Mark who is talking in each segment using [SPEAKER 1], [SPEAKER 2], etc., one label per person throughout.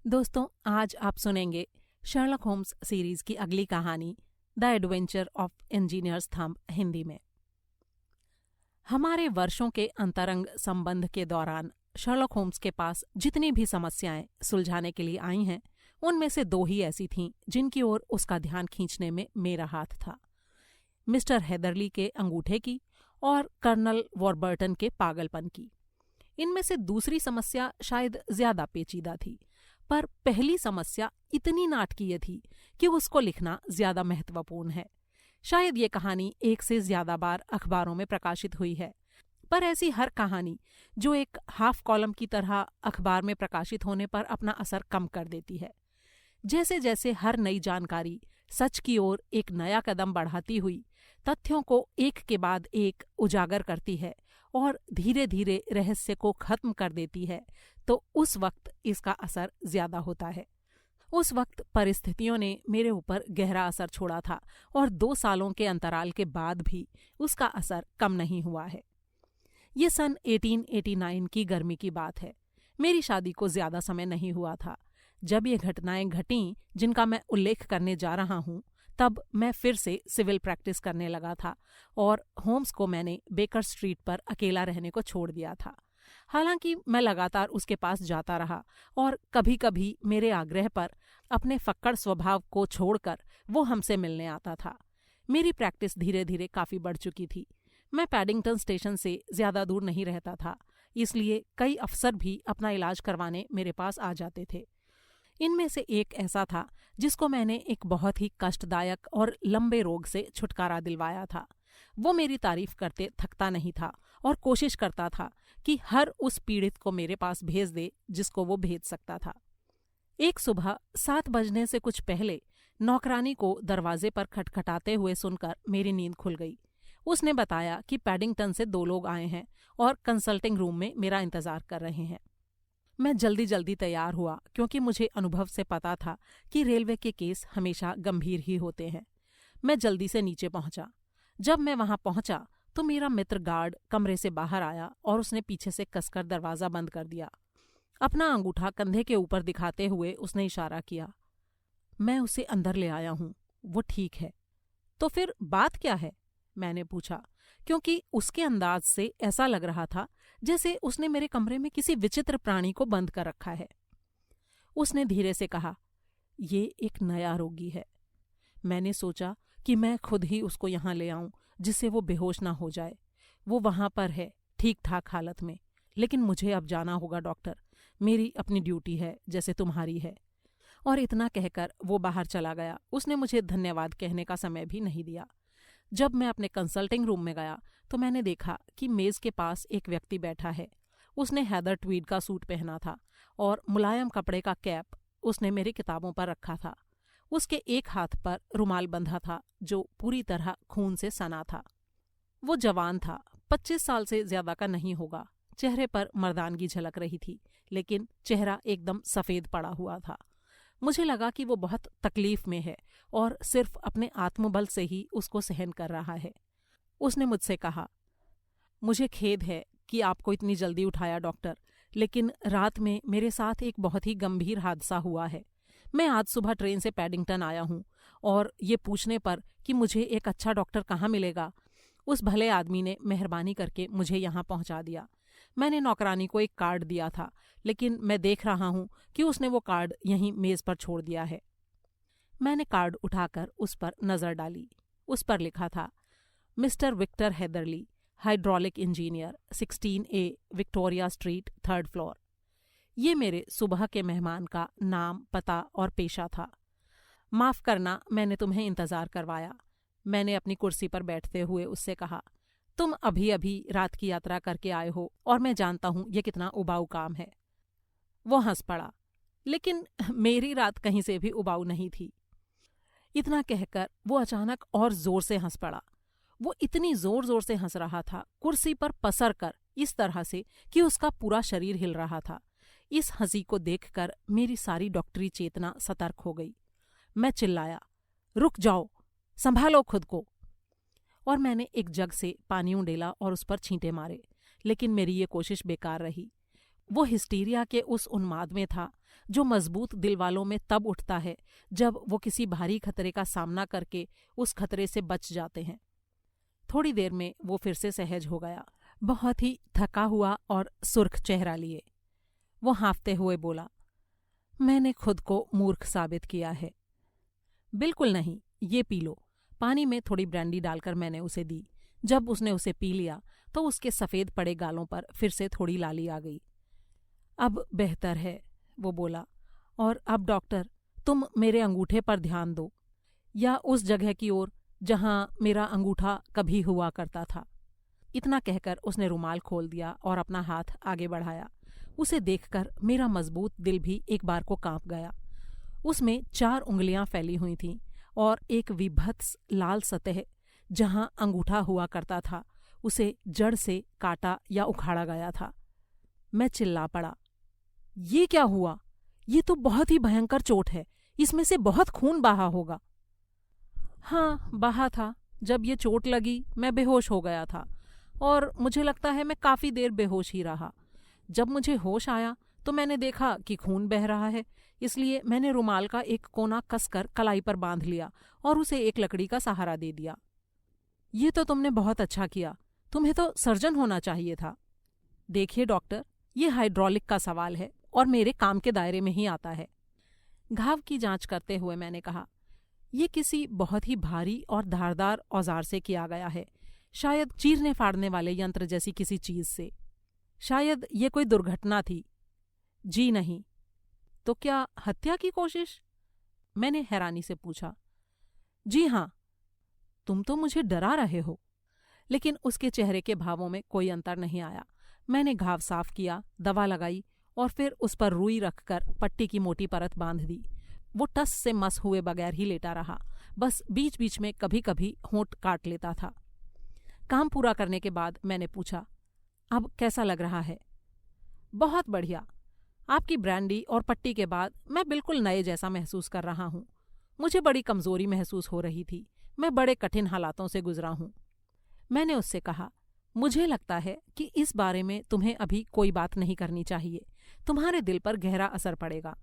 [SPEAKER 1] दोस्तों, आज आप सुनेंगे शर्लक होम्स सीरीज की अगली कहानी the adventure of engineers thumb Hindi में। हमारे वर्षों के अंतरंग संबंध के दौरान शर्लक होम्स के पास जितनी भी समस्याएं सुलझाने के लिए आई हैं, उनमें से दो ही ऐसी थीं जिनकी ओर उसका ध्यान खींचने में मेरा हाथ था। मिस्टर हेदरली के अंगूठे की और कर्नल वॉरबर्टन के पागलपन की। इनमें से दूसरी समस्या शायद ज्यादा पेचीदा थी, पर पहली समस्या इतनी नाटकीय थी कि उसको लिखना ज्यादा महत्वपूर्ण है। शायद ये कहानी एक से ज्यादा बार अखबारों में प्रकाशित हुई है, पर ऐसी हर कहानी जो एक हाफ कॉलम की तरह अखबार में प्रकाशित होने पर अपना असर कम कर देती है। जैसे जैसे हर नई जानकारी सच की ओर एक नया कदम बढ़ाती हुई तथ्यों को एक के बाद एक उजागर करती है और धीरे धीरे रहस्य को खत्म कर देती है, तो उस वक्त इसका असर ज्यादा होता है। उस वक्त परिस्थितियों ने मेरे ऊपर गहरा असर छोड़ा था और 2 सालों के अंतराल के बाद भी उसका असर कम नहीं हुआ है। ये सन 1889 की गर्मी की बात है। मेरी शादी को ज्यादा समय नहीं हुआ था। जब ये घटनाएं घटीं जिनका मैं उल्लेख करने जा रहा हूँ, तब मैं फिर से सिविल प्रैक्टिस करने लगा था और होम्स को मैंने बेकर स्ट्रीट पर अकेला रहने को छोड़ दिया था। हालांकि मैं लगातार उसके पास जाता रहा और कभी कभी मेरे आग्रह पर अपने फक्कड़ स्वभाव को छोड़कर वो हमसे मिलने आता था। मेरी प्रैक्टिस धीरे धीरे काफी बढ़ चुकी थी। मैं पैडिंगटन स्टेशन से ज्यादा दूर नहीं रहता था, इसलिए कई अफसर भी अपना इलाज करवाने मेरे पास आ जाते थे। इनमें से एक ऐसा था जिसको मैंने एक बहुत ही कष्टदायक और लंबे रोग से छुटकारा दिलवाया था। वो मेरी तारीफ करते थकता नहीं था और कोशिश करता था कि हर उस पीड़ित को मेरे पास भेज दे जिसको वो भेज सकता था। एक सुबह 7 बजने से कुछ पहले नौकरानी को दरवाजे पर खटखटाते हुए सुनकर मेरी नींद खुल गई। उसने बताया कि पैडिंगटन से 2 लोग आए हैं और कंसल्टिंग रूम में मेरा इंतजार कर रहे हैं। मैं जल्दी जल्दी तैयार हुआ, क्योंकि मुझे अनुभव से पता था कि रेलवे के केस हमेशा गंभीर ही होते हैं। मैं जल्दी से नीचे पहुंचा। जब मैं वहां पहुंचा तो मेरा मित्र गार्ड कमरे से बाहर आया और उसने पीछे से कसकर दरवाजा बंद कर दिया। अपना अंगूठा कंधे के ऊपर दिखाते हुए उसने इशारा किया। मैं उसे अंदर ले आया हूं, वो ठीक है। तो फिर बात क्या है? मैंने पूछा, क्योंकि उसके अंदाज से ऐसा लग रहा था जैसे उसने मेरे कमरे में किसी विचित्र प्राणी को बंद कर रखा है। उसने धीरे से कहा, ये एक नया रोगी है। मैंने सोचा कि मैं खुद ही उसको यहाँ ले आऊं जिससे वो बेहोश ना हो जाए। वो वहां पर है, ठीक ठाक हालत में, लेकिन मुझे अब जाना होगा डॉक्टर। मेरी अपनी ड्यूटी है जैसे तुम्हारी है। और इतना कहकर वो बाहर चला गया। उसने मुझे धन्यवाद कहने का समय भी नहीं दिया। जब मैं अपने कंसल्टिंग रूम में गया तो मैंने देखा कि मेज के पास एक व्यक्ति बैठा है। उसने हैदर ट्वीड का सूट पहना था और मुलायम कपड़े का कैप उसने मेरी किताबों पर रखा था। उसके एक हाथ पर रुमाल बंधा था जो पूरी तरह खून से सना था। वो जवान था, 25 साल से ज्यादा का नहीं होगा। चेहरे पर मर्दानगी झलक रही थी, लेकिन चेहरा एकदम सफेद पड़ा हुआ था। मुझे लगा कि वो बहुत तकलीफ में है और सिर्फ अपने आत्मबल से ही उसको सहन कर रहा है। उसने मुझसे कहा, मुझे खेद है कि आपको इतनी जल्दी उठाया डॉक्टर, लेकिन रात में मेरे साथ एक बहुत ही गंभीर हादसा हुआ है। मैं आज सुबह ट्रेन से पैडिंगटन आया हूँ और ये पूछने पर कि मुझे एक अच्छा डॉक्टर कहाँ मिलेगा, उस भले आदमी ने मेहरबानी करके मुझे यहाँ पहुँचा दिया। मैंने नौकरानी को एक कार्ड दिया था, लेकिन मैं देख रहा हूँ कि उसने वो कार्ड यहीं मेज पर छोड़ दिया है। मैंने कार्ड उठाकर उस पर नजर डाली। उस पर लिखा था, mister Victor Hatherley, hydraulic engineer, 16A Victoria street, 3rd floor. ये मेरे सुबह के मेहमान का नाम, पता और पेशा था। माफ करना, मैंने तुम्हें इंतजार करवाया। मैंने अपनी कुर्सी पर बैठते हुए उससे कहा, तुम अभी अभी रात की यात्रा करके आए हो और मैं जानता हूं ये कितना उबाऊ काम है। वो हंस पड़ा, लेकिन मेरी रात कहीं से भी उबाऊ नहीं थी। इतना कहकर वो अचानक और जोर से हंस पड़ा। वो इतनी जोर जोर से हंस रहा था, कुर्सी पर पसर कर, इस तरह से कि उसका पूरा शरीर हिल रहा था। इस हंसी को देखकर मेरी सारी डॉक्टरी चेतना सतर्क हो गई। मैं चिल्लाया, रुक जाओ, संभालो खुद को। और मैंने एक जग से पानी उंडेला और उस पर छींटे मारे, लेकिन मेरी ये कोशिश बेकार रही। वो हिस्टीरिया के उस उन्माद में था जो मजबूत दिल वालों में तब उठता है जब वो किसी भारी खतरे का सामना करके उस खतरे से बच जाते हैं। थोड़ी देर में वो फिर से सहज हो गया, बहुत ही थका हुआ और सुर्ख चेहरा लिए। वो हाँफते हुए बोला, मैंने खुद को मूर्ख साबित किया है। बिल्कुल नहीं, ये पी लो। पानी में थोड़ी ब्रांडी डालकर मैंने उसे दी। जब उसने उसे पी लिया तो उसके सफ़ेद पड़े गालों पर फिर से थोड़ी लाली आ गई। अब बेहतर है, वो बोला। और अब डॉक्टर, तुम मेरे अंगूठे पर ध्यान दो, या उस जगह की ओर जहां मेरा अंगूठा कभी हुआ करता था। इतना कहकर उसने रुमाल खोल दिया और अपना हाथ आगे बढ़ाया। उसे देखकर मेरा मजबूत दिल भी एक बार को कांप गया। उसमें 4 उंगलियां फैली हुई थीं और एक विभत्स लाल सतह जहां अंगूठा हुआ करता था उसे जड़ से काटा या उखाड़ा गया था। मैं चिल्ला पड़ा, ये क्या हुआ? ये तो बहुत ही भयंकर चोट है, इसमें से बहुत खून बहा होगा। हाँ, बहा था। जब ये चोट लगी मैं बेहोश हो गया था और मुझे लगता है मैं काफ़ी देर बेहोश ही रहा। जब मुझे होश आया तो मैंने देखा कि खून बह रहा है, इसलिए मैंने रुमाल का एक कोना कसकर कलाई पर बांध लिया और उसे एक लकड़ी का सहारा दे दिया। ये तो तुमने बहुत अच्छा किया, तुम्हें तो सर्जन होना चाहिए था। देखिए डॉक्टर, ये हाइड्रोलिक का सवाल है और मेरे काम के दायरे में ही आता है। घाव की जांच करते हुए मैंने कहा, ये किसी बहुत ही भारी और धारदार औजार से किया गया है, शायद चीरने फाड़ने वाले यंत्र जैसी किसी चीज से। शायद ये कोई दुर्घटना थी। जी नहीं। तो क्या हत्या की कोशिश? मैंने हैरानी से पूछा। जी हाँ। तुम तो मुझे डरा रहे हो। लेकिन उसके चेहरे के भावों में कोई अंतर नहीं आया। मैंने घाव साफ किया, दवा लगाई और फिर उस पर रुई रखकर पट्टी की मोटी परत बांध दी। वो टस से मस हुए बगैर ही लेटा रहा, बस बीच बीच में कभी कभी होंठ काट लेता था। काम पूरा करने के बाद मैंने पूछा, अब कैसा लग रहा है? बहुत बढ़िया। आपकी ब्रांडी और पट्टी के बाद मैं बिल्कुल नए जैसा महसूस कर रहा हूँ। मुझे बड़ी कमजोरी महसूस हो रही थी, मैं बड़े कठिन हालातों से गुजरा हूँ। मैंने उससे कहा, मुझे लगता है कि इस बारे में तुम्हें अभी कोई बात नहीं करनी चाहिए, तुम्हारे दिल पर गहरा असर पड़ेगा।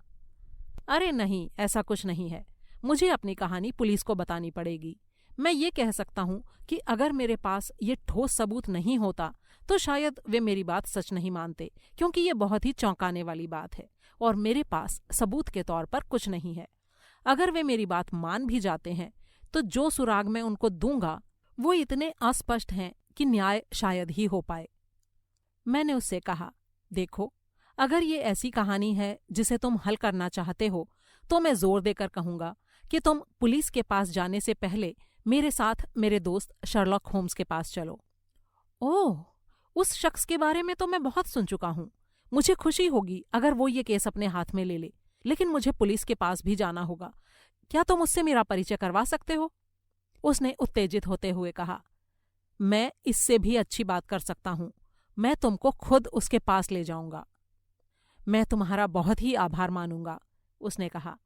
[SPEAKER 1] अरे नहीं, ऐसा कुछ नहीं है। मुझे अपनी कहानी पुलिस को बतानी पड़ेगी। मैं ये कह सकता हूँ कि अगर मेरे पास ये ठोस सबूत नहीं होता तो शायद वे मेरी बात सच नहीं मानते, क्योंकि ये बहुत ही चौंकाने वाली बात है और मेरे पास सबूत के तौर पर कुछ नहीं है। अगर वे मेरी बात मान भी जाते हैं तो जो सुराग मैं उनको दूंगा वो इतने अस्पष्ट हैं कि न्याय शायद ही हो पाए। मैंने उससे कहा, देखो, अगर ये ऐसी कहानी है जिसे तुम हल करना चाहते हो तो मैं जोर देकर कहूंगा कि तुम पुलिस के पास जाने से पहले मेरे साथ मेरे दोस्त शर्लॉक होम्स के पास चलो। ओह, उस शख्स के बारे में तो मैं बहुत सुन चुका हूँ। मुझे खुशी होगी अगर वो ये केस अपने हाथ में ले ले, लेकिन मुझे पुलिस के पास भी जाना होगा। क्या तुम उससे मेरा परिचय करवा सकते हो? उसने उत्तेजित होते हुए कहा, मैं इससे भी अच्छी बात कर सकता हूँ। मैं तुमको खुद उसके पास ले जाऊंगा। मैं तुम्हारा बहुत ही आभार मानूंगा, उसने कहा।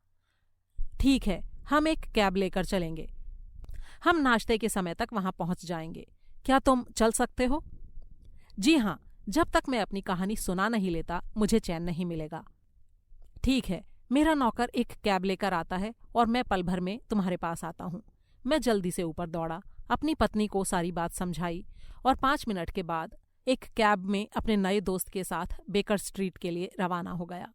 [SPEAKER 1] ठीक है, हम एक कैब लेकर चलेंगे। हम नाश्ते के समय तक वहां पहुंच जाएंगे। क्या तुम चल सकते हो? जी हाँ, जब तक मैं अपनी कहानी सुना नहीं लेता मुझे चैन नहीं मिलेगा। ठीक है, मेरा नौकर एक कैब लेकर आता है और मैं पल भर में तुम्हारे पास आता हूँ। मैं जल्दी से ऊपर दौड़ा, अपनी पत्नी को सारी बात समझाई और 5 मिनट के बाद एक कैब में अपने नए दोस्त के साथ बेकर स्ट्रीट के लिए रवाना हो गया।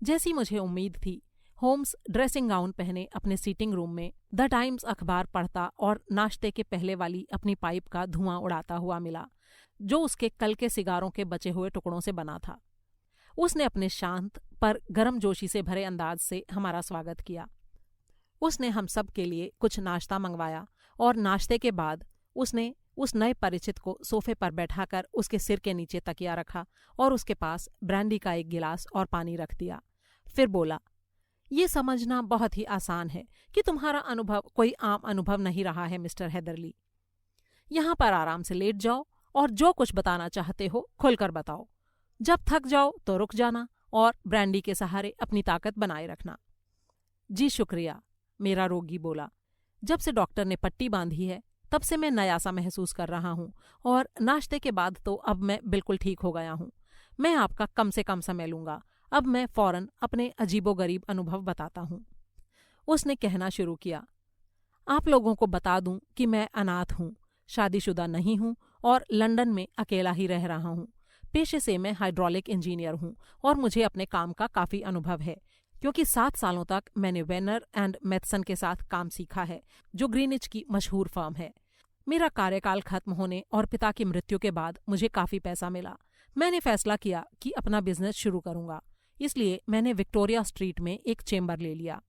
[SPEAKER 1] जैसी मुझे उम्मीद थी, होम्स ड्रेसिंग गाउन पहने अपने सीटिंग रूम में द टाइम्स अखबार पढ़ता और नाश्ते के पहले वाली अपनी पाइप का धुआं उड़ाता हुआ मिला, जो उसके कल के सिगारों के बचे हुए टुकड़ों से बना था। उसने अपने शांत पर गर्मजोशी से भरे अंदाज से हमारा स्वागत किया। उसने हम सब के लिए कुछ नाश्ता मंगवाया और नाश्ते के बाद उसने उस नए परिचित को सोफे पर बैठाकर उसके सिर के नीचे तकिया रखा और उसके पास ब्रांडी का एक गिलास और पानी रख दिया। फिर बोला, ये समझना बहुत ही आसान है कि तुम्हारा अनुभव कोई आम अनुभव नहीं रहा है मिस्टर हेदरली। यहाँ पर आराम से लेट जाओ और जो कुछ बताना चाहते हो खुलकर बताओ। जब थक जाओ तो रुक जाना और ब्रांडी के सहारे अपनी ताकत बनाए रखना। जी शुक्रिया, मेरा रोगी बोला। जब से डॉक्टर ने पट्टी बांधी है तब से मैं नया सा महसूस कर रहा हूँ और नाश्ते के बाद तो अब मैं बिल्कुल ठीक हो गया हूँ। मैं आपका कम से कम समय लूंगा। अब मैं फौरन अपने अजीबोगरीब अनुभव बताता हूँ। उसने कहना शुरू किया, आप लोगों को बता दूं कि मैं अनाथ हूँ, शादीशुदा नहीं हूँ और लंदन में अकेला ही रह रहा हूँ। पेशे से मैं हाइड्रोलिक इंजीनियर हूँ और मुझे अपने काम का काफ़ी अनुभव है, क्योंकि 7 सालों तक मैंने वेनर एंड मैथसन के साथ काम सीखा है, जो ग्रीनिच की मशहूर फर्म है। मेरा कार्यकाल खत्म होने और पिता की मृत्यु के बाद मुझे काफ़ी पैसा मिला। मैंने फैसला किया कि अपना बिजनेस शुरू करूंगा, इसलिए मैंने विक्टोरिया स्ट्रीट में एक चेम्बर ले लिया।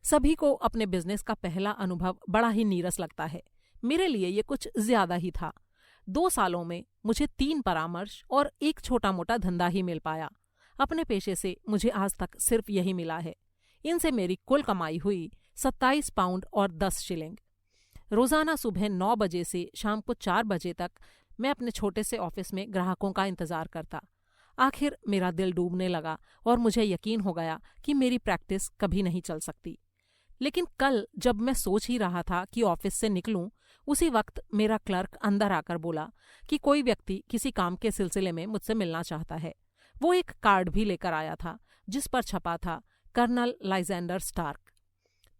[SPEAKER 1] सभी को अपने बिजनेस का पहला अनुभव बड़ा ही नीरस लगता है। मेरे लिए ये कुछ ज्यादा ही था। 2 सालों में मुझे 3 परामर्श और एक छोटा मोटा धंधा ही मिल पाया। अपने पेशे से मुझे आज तक सिर्फ यही मिला है। इनसे मेरी कुल कमाई हुई 27 पाउंड और 10 शिलिंग। रोजाना सुबह 9 बजे से शाम को 4 बजे तक मैं अपने छोटे से ऑफिस में ग्राहकों का इंतजार करता। आखिर मेरा दिल डूबने लगा और मुझे यकीन हो गया कि मेरी प्रैक्टिस कभी नहीं चल सकती। लेकिन कल जब मैं सोच ही रहा था कि ऑफिस से निकलूं, उसी वक्त मेरा क्लर्क अंदर आकर बोला कि कोई व्यक्ति किसी काम के सिलसिले में मुझसे मिलना चाहता है। वो एक कार्ड भी लेकर आया था जिस पर छपा था कर्नल लाइजेंडर स्टार्क।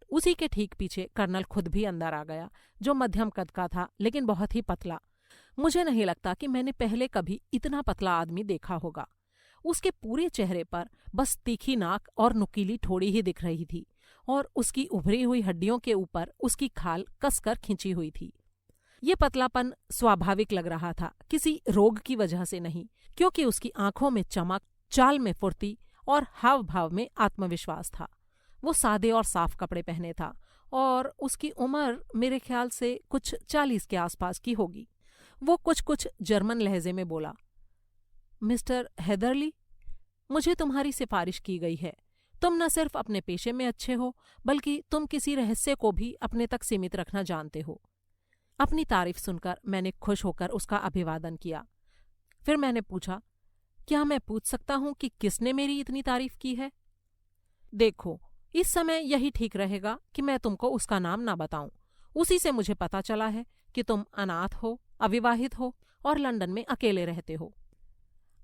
[SPEAKER 1] उसी के ठीक पीछे कर्नल खुद भी अंदर आ गया, जो मध्यम कद का था लेकिन बहुत ही पतला। मुझे नहीं लगता कि मैंने पहले कभी इतना पतला आदमी देखा होगा। उसके पूरे चेहरे पर बस तीखी नाक और नुकीली ठोड़ी ही दिख रही थी और उसकी उभरी हुई हड्डियों के ऊपर उसकी खाल कसकर खिंची हुई थी। ये पतलापन स्वाभाविक लग रहा था, किसी रोग की वजह से नहीं, क्योंकि उसकी आंखों में चमक, चाल में फुर्ती और हाव भाव में आत्मविश्वास था। वो सादे और साफ कपड़े पहने था और उसकी उम्र मेरे ख्याल से कुछ 40 के आसपास की होगी। वो कुछ जर्मन लहजे में बोला, मिस्टर हेदरली, मुझे तुम्हारी सिफारिश की गई है। तुम न सिर्फ अपने पेशे में अच्छे हो, बल्कि तुम किसी रहस्य को भी अपने तक सीमित रखना जानते हो। अपनी तारीफ सुनकर मैंने खुश होकर उसका अभिवादन किया। फिर मैंने पूछा, क्या मैं पूछ सकता हूं कि किसने मेरी इतनी तारीफ की है? देखो, इस समय यही ठीक रहेगा कि मैं तुमको उसका नाम ना बताऊं। उसी से मुझे पता चला है कि तुम अनाथ हो, अविवाहित हो और लंदन में अकेले रहते हो।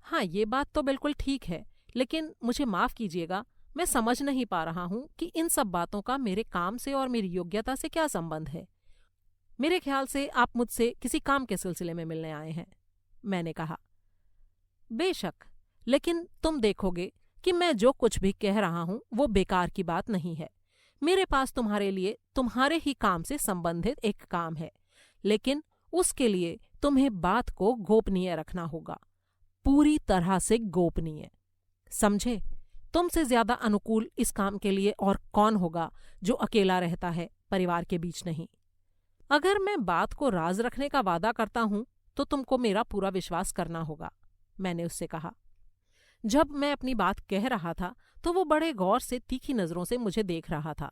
[SPEAKER 1] हाँ, ये बात तो बिल्कुल ठीक है, लेकिन मुझे माफ कीजिएगा, मैं समझ नहीं पा रहा हूं कि इन सब बातों का मेरे काम से और मेरी योग्यता से क्या संबंध है। मेरे ख्याल से आप मुझसे किसी काम के सिलसिले में मिलने आए हैं, मैंने कहा। बेशक, लेकिन तुम देखोगे कि मैं जो कुछ भी कह रहा हूं वो बेकार की बात नहीं है। मेरे पास तुम्हारे लिए तुम्हारे ही काम से संबंधित एक काम है, लेकिन उसके लिए तुम्हें बात को गोपनीय रखना होगा, पूरी तरह से गोपनीय। समझे? तुमसे ज्यादा अनुकूल इस काम के लिए और कौन होगा जो अकेला रहता है, परिवार के बीच नहीं। अगर मैं बात को राज रखने का वादा करता हूं तो तुमको मेरा पूरा विश्वास करना होगा, मैंने उससे कहा। जब मैं अपनी बात कह रहा था तो वो बड़े गौर से तीखी नजरों से मुझे देख रहा था।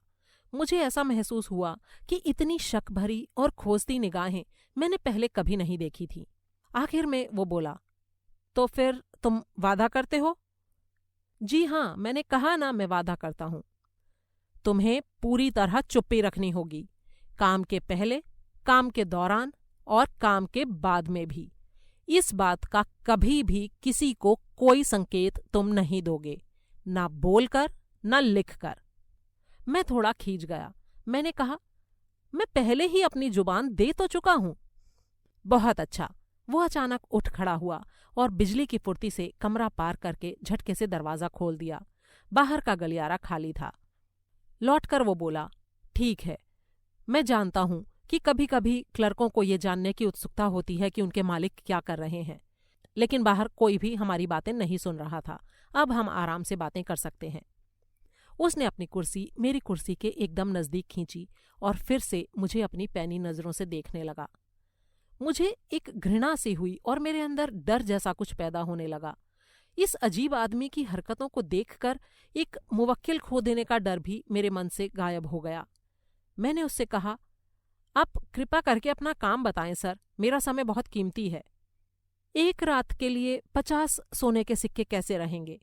[SPEAKER 1] मुझे ऐसा महसूस हुआ कि इतनी शक भरी और खोजती निगाहें मैंने पहले कभी नहीं देखी थी। आखिर में वो बोला, तो फिर तुम वादा करते हो? जी हाँ, मैंने कहा ना, मैं वादा करता हूं। तुम्हें पूरी तरह चुप्पी रखनी होगी, काम के पहले, काम के दौरान और काम के बाद में भी। इस बात का कभी भी किसी को कोई संकेत तुम नहीं दोगे, ना बोलकर ना लिखकर। मैं थोड़ा खींच गया। मैंने कहा, मैं पहले ही अपनी जुबान दे तो चुका हूं। बहुत अच्छा। वो अचानक उठ खड़ा हुआ और बिजली की फुर्ती से कमरा पार करके झटके से दरवाजा खोल दिया। बाहर का गलियारा खाली था। लौटकर वो बोला, ठीक है, मैं जानता हूं कि कभी कभी क्लर्कों को ये जानने की उत्सुकता होती है कि उनके मालिक क्या कर रहे हैं, लेकिन बाहर कोई भी हमारी बातें नहीं सुन रहा था। अब हम आराम से बातें कर सकते हैं। उसने अपनी कुर्सी मेरी कुर्सी के एकदम नजदीक खींची और फिर से मुझे अपनी पैनी नजरों से देखने लगा। मुझे एक घृणा सी हुई और मेरे अंदर डर जैसा कुछ पैदा होने लगा। इस अजीब आदमी की हरकतों को देखकर एक मुवक्किल खो देने का डर भी मेरे मन से गायब हो गया। मैंने उससे कहा, आप कृपा करके अपना काम बताएं सर, मेरा समय बहुत कीमती है। 1 रात के लिए 50 सोने के सिक्के कैसे रहेंगे?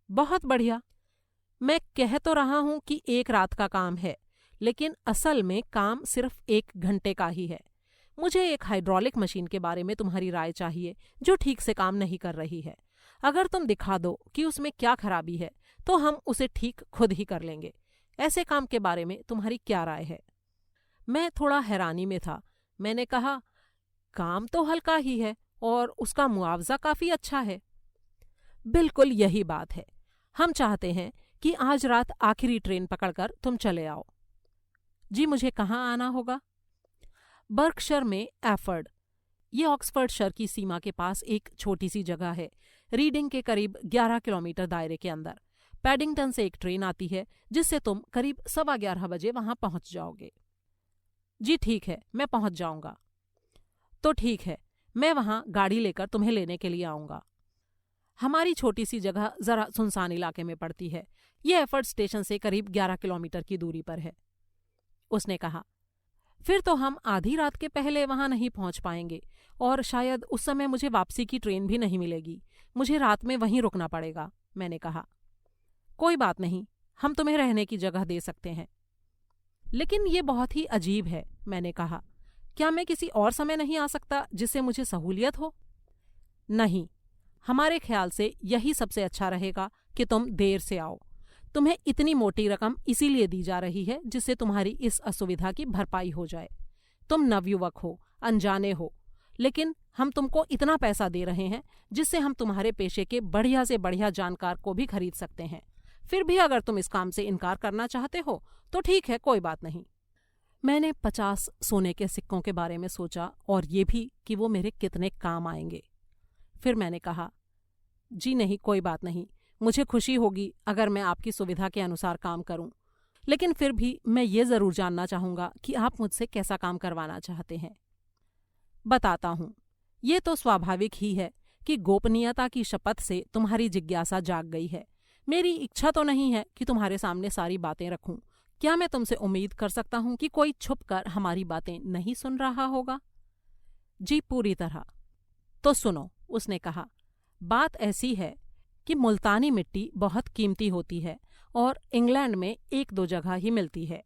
[SPEAKER 1] बहुत बढ़िया। मैं कह तो रहा हूं कि 1 रात का काम है, लेकिन असल में काम सिर्फ 1 घंटे का ही है। मुझे एक हाइड्रोलिक मशीन के बारे में तुम्हारी राय चाहिए जो ठीक से काम नहीं कर रही है। अगर तुम दिखा दो कि उसमें क्या खराबी है तो हम उसे ठीक खुद ही कर लेंगे। ऐसे काम के बारे में तुम्हारी क्या राय है? मैं थोड़ा हैरानी में था। मैंने कहा, काम तो हल्का ही है और उसका मुआवजा काफी अच्छा है। बिल्कुल यही बात है। हम चाहते हैं कि आज रात आखिरी ट्रेन पकड़कर तुम चले आओ। जी, मुझे कहाँ आना होगा? बर्कशर में एफर्ड। ये ऑक्सफोर्डशर की सीमा के पास एक छोटी सी जगह है, रीडिंग के करीब 11 किलोमीटर दायरे के अंदर। पैडिंगटन से एक ट्रेन आती है जिससे तुम करीब 11:15 बजे वहां पहुंच जाओगे। जी ठीक है, मैं पहुंच जाऊंगा। तो ठीक है, मैं वहां गाड़ी लेकर तुम्हें लेने के लिए आऊंगा। हमारी छोटी सी जगह जरा सुनसान इलाके में पड़ती है। ये एफर्ड स्टेशन से करीब 11 किलोमीटर की दूरी पर है। उसने कहा, फिर तो हम आधी रात के पहले वहां नहीं पहुंच पाएंगे और शायद उस समय मुझे वापसी की ट्रेन भी नहीं मिलेगी। मुझे रात में वहीं रुकना पड़ेगा। मैंने कहा, कोई बात नहीं, हम तुम्हें रहने की जगह दे सकते हैं। लेकिन ये बहुत ही अजीब है। मैंने कहा, क्या मैं किसी और समय नहीं आ सकता जिससे मुझे सहूलियत हो? नहीं, हमारे ख्याल से यही सबसे अच्छा रहेगा कि तुम देर से आओ। तुम्हें इतनी मोटी रकम इसीलिए दी जा रही है जिससे तुम्हारी इस असुविधा की भरपाई हो जाए। तुम नवयुवक हो, अनजाने हो, लेकिन हम तुमको इतना पैसा दे रहे हैं जिससे हम तुम्हारे पेशे के बढ़िया से बढ़िया जानकार को भी खरीद सकते हैं। फिर भी अगर तुम इस काम से इनकार करना चाहते हो तो ठीक है, कोई बात नहीं। मैंने 50 सोने के सिक्कों के बारे में सोचा और ये भी कि वो मेरे कितने काम आएंगे। फिर मैंने कहा, जी नहीं, कोई बात नहीं, मुझे खुशी होगी अगर मैं आपकी सुविधा के अनुसार काम करूं, लेकिन फिर भी मैं ये जरूर जानना चाहूंगा कि आप मुझसे कैसा काम करवाना चाहते हैं। बताता हूं। ये तो स्वाभाविक ही है कि गोपनीयता की शपथ से तुम्हारी जिज्ञासा जाग गई है। मेरी इच्छा तो नहीं है कि तुम्हारे सामने सारी बातें रखूं। क्या मैं तुमसे उम्मीद कर सकता हूं कि कोई छुपकर हमारी बातें नहीं सुन रहा होगा? जी, पूरी तरह। तो सुनो, उसने कहा, बात ऐसी है कि मुल्तानी मिट्टी बहुत कीमती होती है और इंग्लैंड में 1-2 जगह ही मिलती है।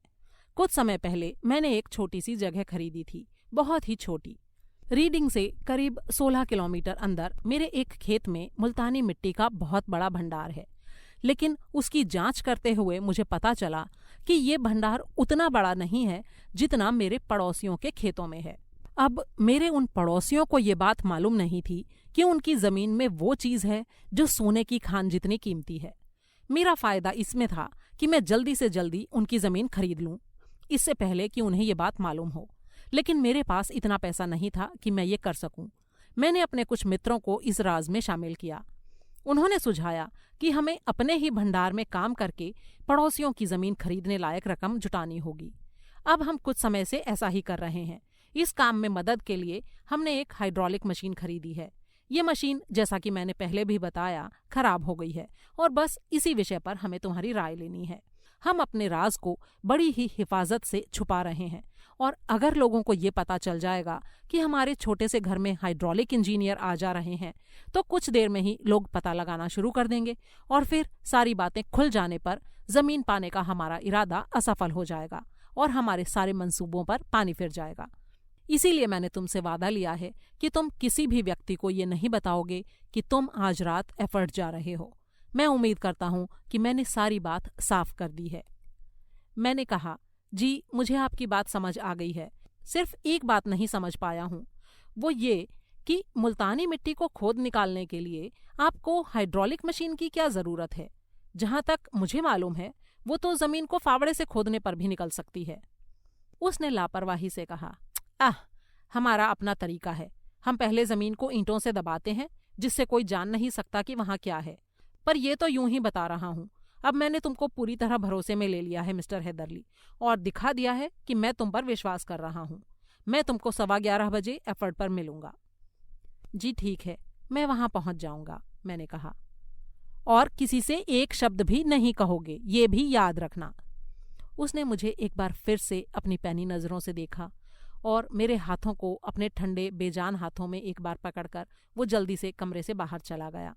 [SPEAKER 1] कुछ समय पहले मैंने एक छोटी सी जगह खरीदी थी, बहुत ही छोटी। रीडिंग से करीब 16 किलोमीटर अंदर मेरे एक खेत में मुल्तानी मिट्टी का बहुत बड़ा भंडार है। लेकिन उसकी जांच करते हुए मुझे पता चला कि ये भंडार उतना बड़ा नहीं है जितना मेरे पड़ोसियों के खेतों में है। अब मेरे उन पड़ोसियों को ये बात मालूम नहीं थी कि उनकी जमीन में वो चीज है जो सोने की खान जितनी कीमती है। मेरा फायदा इसमें था कि मैं जल्दी से जल्दी उनकी जमीन खरीद लूं, इससे पहले कि उन्हें ये बात मालूम हो। लेकिन मेरे पास इतना पैसा नहीं था कि मैं ये कर सकूं। मैंने अपने कुछ मित्रों को इस राज में शामिल किया। उन्होंने सुझाया कि हमें अपने ही भंडार में काम करके पड़ोसियों की जमीन खरीदने लायक रकम जुटानी होगी। अब हम कुछ समय से ऐसा ही कर रहे हैं। इस काम में मदद के लिए हमने एक हाइड्रोलिक मशीन खरीदी है। ये मशीन, जैसा कि मैंने पहले भी बताया, खराब हो गई है और बस इसी विषय पर हमें तुम्हारी राय लेनी है। हम अपने राज को बड़ी ही हिफाजत से छुपा रहे हैं और अगर लोगों को ये पता चल जाएगा कि हमारे छोटे से घर में हाइड्रोलिक इंजीनियर आ जा रहे हैं तो कुछ देर में ही लोग पता लगाना शुरू कर देंगे और फिर सारी बातें खुल जाने पर जमीन पाने का हमारा इरादा असफल हो जाएगा और हमारे सारे मंसूबों पर पानी फिर जाएगा। इसीलिए मैंने तुमसे वादा लिया है कि तुम किसी भी व्यक्ति को ये नहीं बताओगे कि तुम आज रात एफर्ड जा रहे हो। मैं उम्मीद करता हूं कि मैंने सारी बात साफ कर दी है। मैंने कहा, जी, मुझे आपकी बात समझ आ गई है। सिर्फ एक बात नहीं समझ पाया हूं, वो ये कि मुल्तानी मिट्टी को खोद निकालने के लिए आपको हाइड्रोलिक मशीन की क्या जरूरत है? जहां तक मुझे मालूम है वो तो जमीन को फावड़े से खोदने पर भी निकल सकती है। उसने लापरवाही से कहा, हमारा अपना तरीका है। हम पहले जमीन को ईंटों से दबाते हैं जिससे कोई जान नहीं सकता कि वहां क्या है। पर यह तो यूं ही बता रहा हूं। अब मैंने तुमको पूरी तरह भरोसे में ले लिया है मिस्टर हेदरली, और दिखा दिया है कि मैं तुम पर विश्वास कर रहा हूं। मैं तुमको 11:15 एफर्ड पर मिलूंगा। जी ठीक है, मैं वहां पहुंच जाऊंगा, मैंने कहा। और किसी से एक शब्द भी नहीं कहोगे, ये भी याद रखना। उसने मुझे एक बार फिर से अपनी पैनी नजरों से देखा और मेरे हाथों को अपने ठंडे बेजान हाथों में एक बार पकड़कर वो जल्दी से कमरे से बाहर चला गया।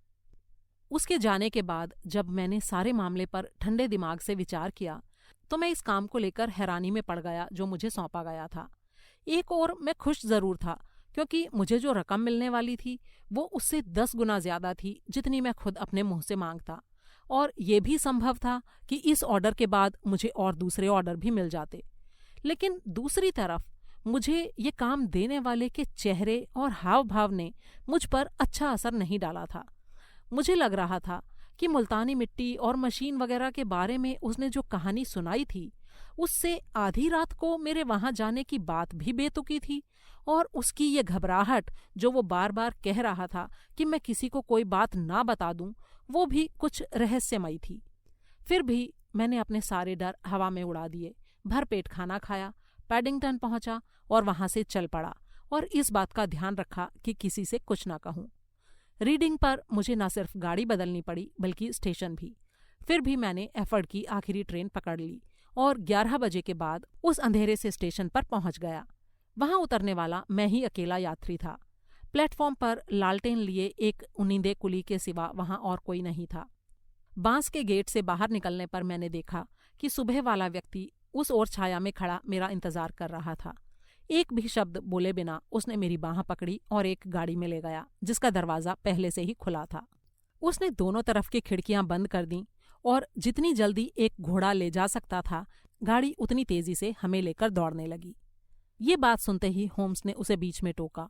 [SPEAKER 1] उसके जाने के बाद जब मैंने सारे मामले पर ठंडे दिमाग से विचार किया तो मैं इस काम को लेकर हैरानी में पड़ गया जो मुझे सौंपा गया था। एक ओर मैं खुश जरूर था क्योंकि मुझे जो रकम मिलने वाली थी वो उससे 10 गुना ज्यादा थी जितनी मैं खुद अपने मुंह से मांगता, और ये भी संभव था कि इस ऑर्डर के बाद मुझे और दूसरे ऑर्डर भी मिल जाते। लेकिन दूसरी तरफ मुझे ये काम देने वाले के चेहरे और हाव भाव ने मुझ पर अच्छा असर नहीं डाला था। मुझे लग रहा था कि मुल्तानी मिट्टी और मशीन वगैरह के बारे में उसने जो कहानी सुनाई थी उससे आधी रात को मेरे वहां जाने की बात भी बेतुकी थी, और उसकी ये घबराहट जो वो बार बार कह रहा था कि मैं किसी को कोई बात ना बता दूं, वो भी कुछ रहस्यमयी थी। फिर भी मैंने अपने सारे डर हवा में उड़ा दिए, भरपेट खाना खाया, पैडिंगटन पहुंचा और वहां से चल पड़ा, और इस बात का ध्यान रखा कि किसी से कुछ ना कहूं। रीडिंग पर मुझे न सिर्फ गाड़ी बदलनी पड़ी बल्कि स्टेशन भी। फिर भी मैंने एफर्ड की आखिरी ट्रेन पकड़ ली और 11 बजे के बाद उस अंधेरे से स्टेशन पर पहुंच गया। वहां उतरने वाला मैं ही अकेला यात्री था। प्लेटफॉर्म पर लालटेन लिए एक उन्नीदे कुली के सिवा वहां और कोई नहीं था। बांस के गेट से बाहर निकलने पर मैंने देखा कि सुबह वाला व्यक्ति उस ओर छाया में खड़ा मेरा इंतजार कर रहा था। एक भी शब्द बोले बिना उसने मेरी बांह पकड़ी और एक गाड़ी में ले गया जिसका दरवाजा पहले से ही खुला था। उसने दोनों तरफ की खिड़कियां बंद कर दीं और जितनी जल्दी एक घोड़ा ले जा सकता था गाड़ी उतनी तेजी से हमें लेकर दौड़ने लगी। ये बात सुनते ही होम्स ने उसे बीच में टोका।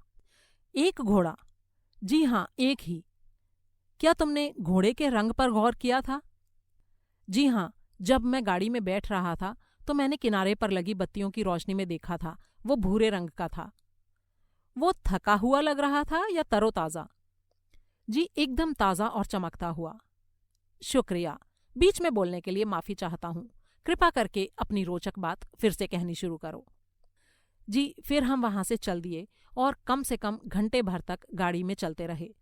[SPEAKER 1] एक घोड़ा? जी हाँ, एक ही। क्या तुमने घोड़े के रंग पर गौर किया था? जी हाँ, जब मैं गाड़ी में बैठ रहा था तो मैंने किनारे पर लगी बत्तियों की रोशनी में देखा था, वो भूरे रंग का था। वो थका हुआ लग रहा था या तरोताजा? जी, एकदम ताज़ा और चमकता हुआ। शुक्रिया, बीच में बोलने के लिए माफ़ी चाहता हूँ। कृपा करके अपनी रोचक बात फिर से कहनी शुरू करो। जी, फिर हम वहां से चल दिए और कम से कम घंटे भर तक गाड़ी में चलते रहे।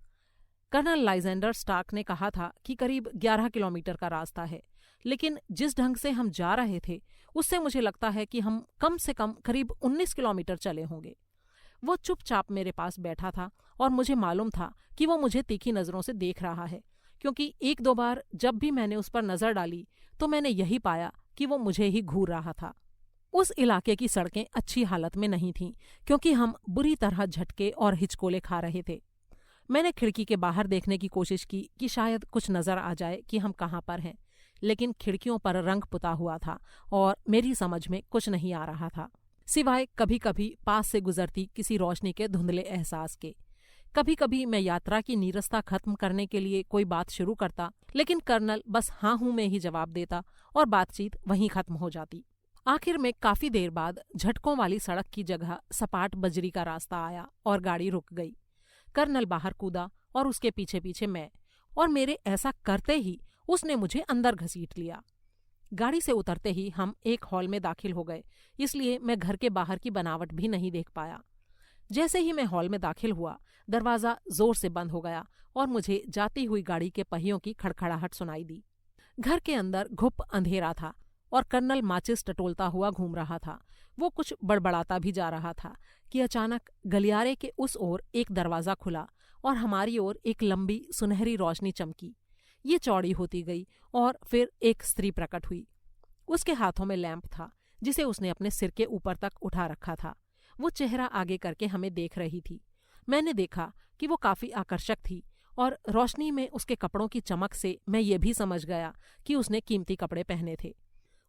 [SPEAKER 1] कर्नल लाइजेंडर स्टार्क ने कहा था कि करीब 11 किलोमीटर का रास्ता है, लेकिन जिस ढंग से हम जा रहे थे उससे मुझे लगता है कि हम कम से कम करीब 19 किलोमीटर चले होंगे। वो चुपचाप मेरे पास बैठा था और मुझे मालूम था कि वो मुझे तीखी नज़रों से देख रहा है, क्योंकि एक दो बार जब भी मैंने उस पर नज़र डाली तो मैंने यही पाया कि वो मुझे ही घूर रहा था। उस इलाके की सड़कें अच्छी हालत में नहीं थीं, क्योंकि हम बुरी तरह झटके और हिचकोले खा रहे थे। मैंने खिड़की के बाहर देखने की कोशिश की कि शायद कुछ नज़र आ जाए कि हम कहाँ पर हैं, लेकिन खिड़कियों पर रंग पुता हुआ था और मेरी समझ में कुछ नहीं आ रहा था, सिवाय कभी कभी पास से गुजरती किसी रोशनी के धुंधले एहसास के। कभी कभी मैं यात्रा की नीरसता खत्म करने के लिए कोई बात शुरू करता, लेकिन कर्नल बस हाँ हूं में ही जवाब देता और बातचीत वहीं खत्म हो जाती। आखिर में काफी देर बाद झटकों वाली सड़क की जगह सपाट बजरी का रास्ता आया और गाड़ी रुक गई। कर्नल बाहर कूदा और उसके पीछे पीछे मैं, और मेरे ऐसा करते ही उसने मुझे अंदर घसीट लिया। गाड़ी से उतरते ही हम एक हॉल में दाखिल हो गए, इसलिए मैं घर के बाहर की बनावट भी नहीं देख पाया। जैसे ही मैं हॉल में दाखिल हुआ, दरवाजा जोर से बंद हो गया और मुझे जाती हुई गाड़ी के पहियों की खड़खड़ाहट सुनाई दी। घर के अंदर घुप अंधेरा था और कर्नल माचिस टटोलता हुआ घूम रहा था। वो कुछ बड़बड़ाता भी जा रहा था कि अचानक गलियारे के उस ओर एक दरवाज़ा खुला और हमारी ओर एक लंबी सुनहरी रोशनी चमकी। ये चौड़ी होती गई और फिर एक स्त्री प्रकट हुई। उसके हाथों में लैंप था जिसे उसने अपने सिर के ऊपर तक उठा रखा था। वो चेहरा आगे करके हमें देख रही थी। मैंने देखा कि वो काफ़ी आकर्षक थी और रोशनी में उसके कपड़ों की चमक से मैं ये भी समझ गया कि उसने कीमती कपड़े पहने थे।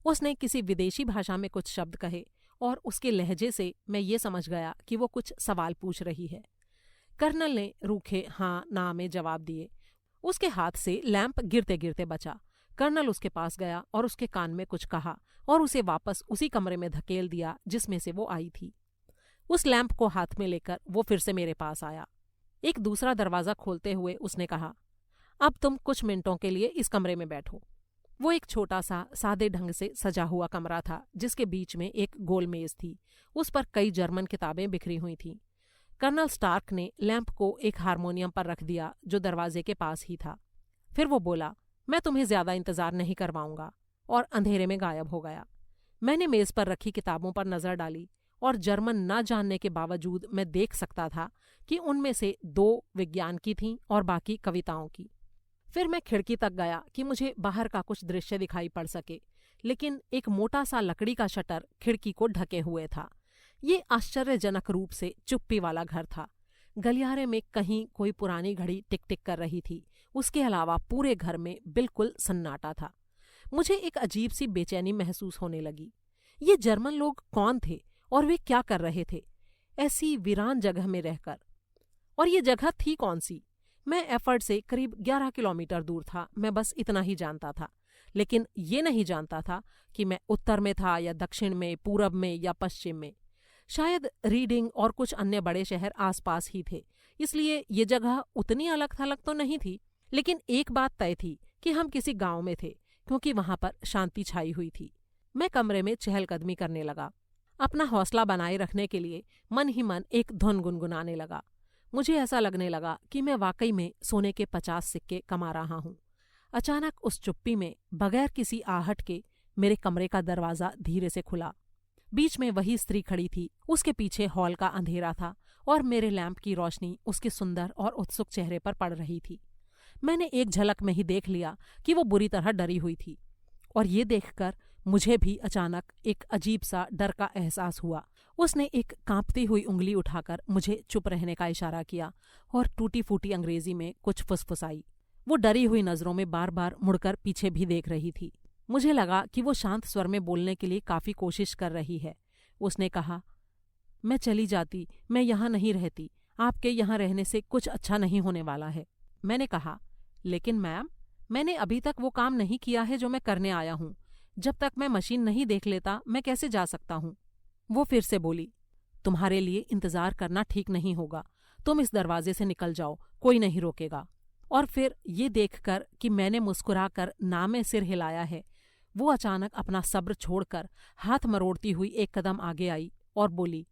[SPEAKER 1] उसने किसी विदेशी भाषा में कुछ शब्द कहे और उसके लहजे से मैं ये समझ गया कि वो कुछ सवाल पूछ रही है। कर्नल ने रूखे हाँ ना में जवाब दिए। उसके हाथ से लैंप गिरते गिरते बचा। कर्नल उसके पास गया और उसके कान में कुछ कहा और उसे वापस उसी कमरे में धकेल दिया जिसमें से वो आई थी। उस लैंप को हाथ में लेकर वो फिर से मेरे पास आया। एक दूसरा दरवाज़ा खोलते हुए उसने कहा, अब तुम कुछ मिनटों के लिए इस कमरे में बैठो। वो एक छोटा सा सादे ढंग से सजा हुआ कमरा था जिसके बीच में एक गोल मेज थी। उस पर कई जर्मन किताबें बिखरी हुई थीं। कर्नल स्टार्क ने लैंप को एक हारमोनियम पर रख दिया जो दरवाजे के पास ही था। फिर वो बोला, मैं तुम्हें ज्यादा इंतजार नहीं करवाऊंगा, और अंधेरे में गायब हो गया। मैंने मेज पर रखी किताबों पर नजर डाली और जर्मन ना जानने के बावजूद मैं देख सकता था कि उनमें से 2 विज्ञान की थीं और बाकी कविताओं की। फिर मैं खिड़की तक गया कि मुझे बाहर का कुछ दृश्य दिखाई पड़ सके, लेकिन एक मोटा सा लकड़ी का शटर खिड़की को ढके हुए था। ये आश्चर्यजनक रूप से चुप्पी वाला घर था। गलियारे में कहीं कोई पुरानी घड़ी टिक टिक कर रही थी। उसके अलावा पूरे घर में बिल्कुल सन्नाटा था। मुझे एक अजीब सी बेचैनी महसूस होने लगी। ये जर्मन लोग कौन थे और वे क्या कर रहे थे ऐसी वीरान जगह में रहकर? और ये जगह थी कौन सी? मैं एफर्ट से करीब 11 किलोमीटर दूर था। मैं बस इतना ही जानता था, लेकिन ये नहीं जानता था कि मैं उत्तर में था या दक्षिण में, पूरब में या पश्चिम में। शायद रीडिंग और कुछ अन्य बड़े शहर आसपास ही थे, इसलिए ये जगह उतनी अलग थलग तो नहीं थी। लेकिन एक बात तय थी कि हम किसी गांव में थे, क्योंकि वहां पर शांति छाई हुई थी। मैं कमरे में चहलकदमी करने लगा। अपना हौसला बनाए रखने के लिए मन ही मन एक धुन गुनगुनाने लगा। मुझे ऐसा लगने लगा कि मैं वाकई में सोने के 50 सिक्के कमा रहा हूँ। अचानक उस चुप्पी में बगैर किसी आहट के मेरे कमरे का दरवाजा धीरे से खुला। बीच में वही स्त्री खड़ी थी। उसके पीछे हॉल का अंधेरा था और मेरे लैंप की रोशनी उसके सुंदर और उत्सुक चेहरे पर पड़ रही थी। मैंने एक झलक में ही देख लिया कि वो बुरी तरह डरी हुई थी, और ये देखकर मुझे भी अचानक एक अजीब सा डर का एहसास हुआ। उसने एक कांपती हुई उंगली उठाकर मुझे चुप रहने का इशारा किया और टूटी फूटी अंग्रेजी में कुछ फुसफुसाई। वो डरी हुई नजरों में बार बार मुड़कर पीछे भी देख रही थी। मुझे लगा कि वो शांत स्वर में बोलने के लिए काफी कोशिश कर रही है। उसने कहा, मैं चली जाती, मैं यहाँ नहीं रहती। आपके यहाँ रहने से कुछ अच्छा नहीं होने वाला है। मैंने कहा, लेकिन मैम, मैंने अभी तक वो काम नहीं किया है जो मैं करने आया हूँ। जब तक मैं मशीन नहीं देख लेता मैं कैसे जा सकता हूँ? वो फिर से बोली, तुम्हारे लिए इंतजार करना ठीक नहीं होगा। तुम इस दरवाजे से निकल जाओ, कोई नहीं रोकेगा। और फिर ये देखकर कि मैंने मुस्कुराकर ना में सिर हिलाया है, वो अचानक अपना सब्र छोड़कर हाथ मरोड़ती हुई एक कदम आगे आई और बोली,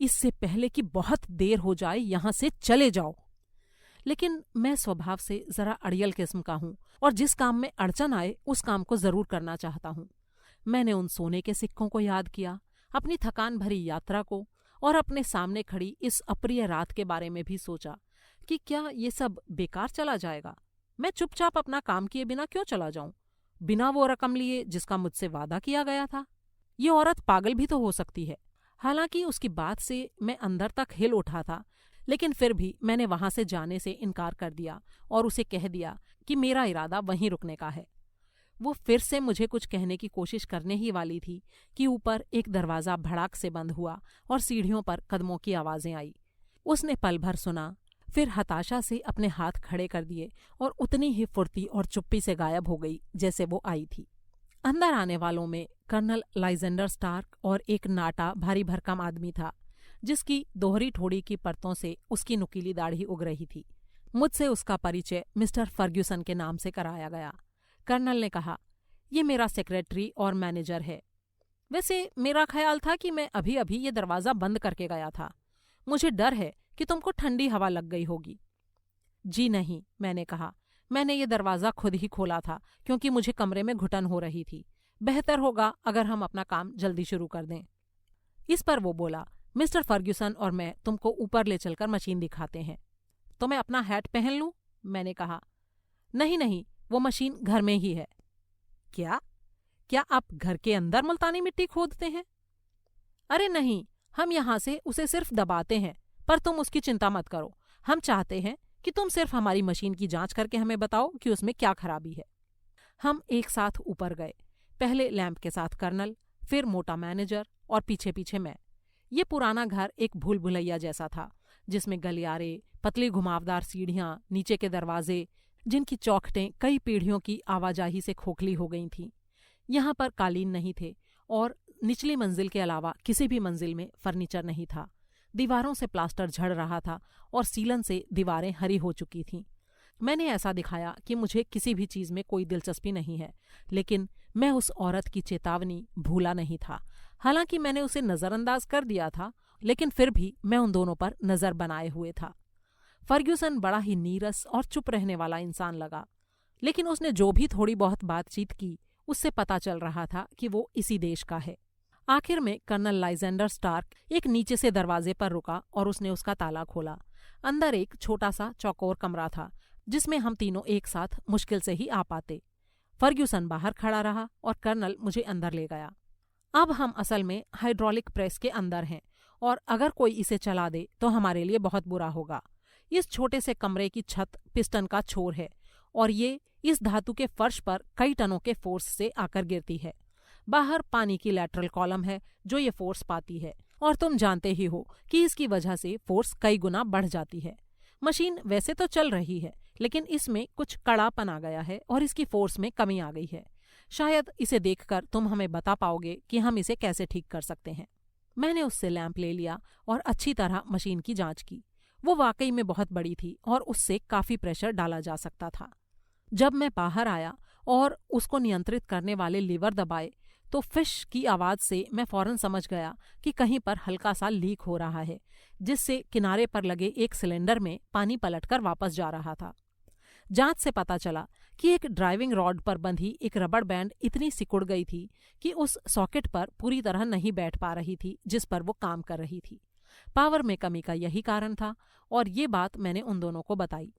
[SPEAKER 1] इससे पहले कि बहुत देर हो जाए यहाँ से चले जाओ। लेकिन मैं स्वभाव से जरा अड़ियल किस्म का हूँ और जिस काम में अड़चन आए उस काम को जरूर करना चाहता हूँ। मैंने उन सोने के सिक्कों को याद किया, अपनी थकान भरी यात्रा को, और अपने सामने खड़ी इस अप्रिय रात के बारे में भी सोचा कि क्या ये सब बेकार चला जाएगा। मैं चुपचाप अपना काम किए बिना क्यों चला जाऊं, बिना वो रकम लिए जिसका मुझसे वादा किया गया था। ये औरत पागल भी तो हो सकती है। हालांकि उसकी बात से मैं अंदर तक हिल उठा था, लेकिन फिर भी मैंने वहां से जाने से इनकार कर दिया और उसे कह दिया कि मेरा इरादा वहीं रुकने का है। वो फिर से मुझे कुछ कहने की कोशिश करने ही वाली थी कि ऊपर एक दरवाज़ा भड़ाक से बंद हुआ और सीढ़ियों पर कदमों की आवाज़ें आई। उसने पल भर सुना, फिर हताशा से अपने हाथ खड़े कर दिए और उतनी ही फुर्ती और चुप्पी से गायब हो गई जैसे वो आई थी। अंदर आने वालों में कर्नल लाइजेंडर स्टार्क और एक नाटा भारी भरकम आदमी था, जिसकी दोहरी ठोड़ी की परतों से उसकी नुकीली दाढ़ी उग रही थी। मुझसे उसका परिचय मिस्टर फर्ग्यूसन के नाम से कराया गया। कर्नल ने कहा, ये मेरा सेक्रेटरी और मैनेजर है। वैसे मेरा ख्याल था कि मैं अभी अभी ये दरवाज़ा बंद करके गया था। मुझे डर है कि तुमको ठंडी हवा लग गई होगी। जी नहीं, मैंने कहा, मैंने ये दरवाज़ा खुद ही खोला था क्योंकि मुझे कमरे में घुटन हो रही थी। बेहतर होगा अगर हम अपना काम जल्दी शुरू कर दें। इस पर वो बोला, मिस्टर फर्ग्यूसन और मैं तुमको ऊपर ले चलकर मशीन दिखाते हैं। तो मैं अपना हैट पहन लूं? मैंने कहा। नहीं नहीं, वो मशीन घर में ही है। क्या क्या आप घर के अंदर मुल्तानी मिट्टी खोदते हैं? अरे नहीं, हम यहाँ से उसे सिर्फ दबाते हैं, पर तुम उसकी चिंता मत करो। हम चाहते हैं कि तुम सिर्फ हमारी मशीन की जांच करके हमें बताओ कि उसमें क्या खराबी है। हम एक साथ ऊपर गए, पहले लैंप के साथ कर्नल, फिर मोटा मैनेजर और पीछे पीछे मैं। ये पुराना घर एक भूल भुलैया जैसा था, जिसमें गलियारे, पतली घुमावदार सीढ़ियां, नीचे के दरवाजे, जिनकी चौखटें कई पीढ़ियों की आवाजाही से खोखली हो गई थीं। यहाँ पर कालीन नहीं थे और निचली मंजिल के अलावा किसी भी मंजिल में फर्नीचर नहीं था। दीवारों से प्लास्टर झड़ रहा था और सीलन से दीवारें हरी हो चुकी थीं। मैंने ऐसा दिखाया कि मुझे किसी भी चीज़ में कोई दिलचस्पी नहीं है, लेकिन मैं उस औरत की चेतावनी भूला नहीं था। हालांकि मैंने उसे नज़रअंदाज कर दिया था, लेकिन फिर भी मैं उन दोनों पर नज़र बनाए हुए था। फर्ग्यूसन बड़ा ही नीरस और चुप रहने वाला इंसान लगा, लेकिन उसने जो भी थोड़ी बहुत बातचीत की उससे पता चल रहा था कि वो इसी देश का है। आखिर में कर्नल लाइजेंडर स्टार्क एक नीचे से दरवाजे पर रुका और उसने उसका ताला खोला। अंदर एक छोटा सा चौकोर कमरा था, जिसमें हम तीनों एक साथ मुश्किल से ही आ पाते। फर्ग्यूसन बाहर खड़ा रहा और कर्नल मुझे अंदर ले गया। अब हम असल में हाइड्रोलिक प्रेस के अंदर हैं और अगर कोई इसे चला दे तो हमारे लिए बहुत बुरा होगा। इस छोटे से कमरे की छत पिस्टन का छोर है और ये इस धातु के फर्श पर कई टनों के फोर्स से आकर गिरती है। बाहर पानी की लैटरल कॉलम है जो ये फोर्स पाती है और तुम जानते ही हो कि इसकी वजह से फोर्स कई गुना बढ़ जाती है। मशीन वैसे तो चल रही है लेकिन इसमें कुछ कड़ापन आ गया है और इसकी फोर्स में कमी आ गई है। शायद इसे देखकर तुम हमें बता पाओगे कि हम इसे कैसे ठीक कर सकते हैं। मैंने उससे लैंप ले लिया और अच्छी तरह मशीन की जांच की। वो वाकई में बहुत बड़ी थी और उससे काफी प्रेशर डाला जा सकता था। जब मैं बाहर आया और उसको नियंत्रित करने वाले लीवर दबाए तो फिश की आवाज से मैं फौरन समझ गया कि कहीं पर हल्का सा लीक हो रहा है, जिससे किनारे पर लगे एक सिलेंडर में पानी पलटकर वापस जा रहा था। जांच से पता चला कि एक ड्राइविंग रॉड पर बंधी एक रबड़ बैंड इतनी सिकुड़ गई थी कि उस सॉकेट पर पूरी तरह नहीं बैठ पा रही थी जिस पर वो काम कर रही थी। पावर में कमी का यही कारण था और ये बात मैंने उन दोनों को बताई।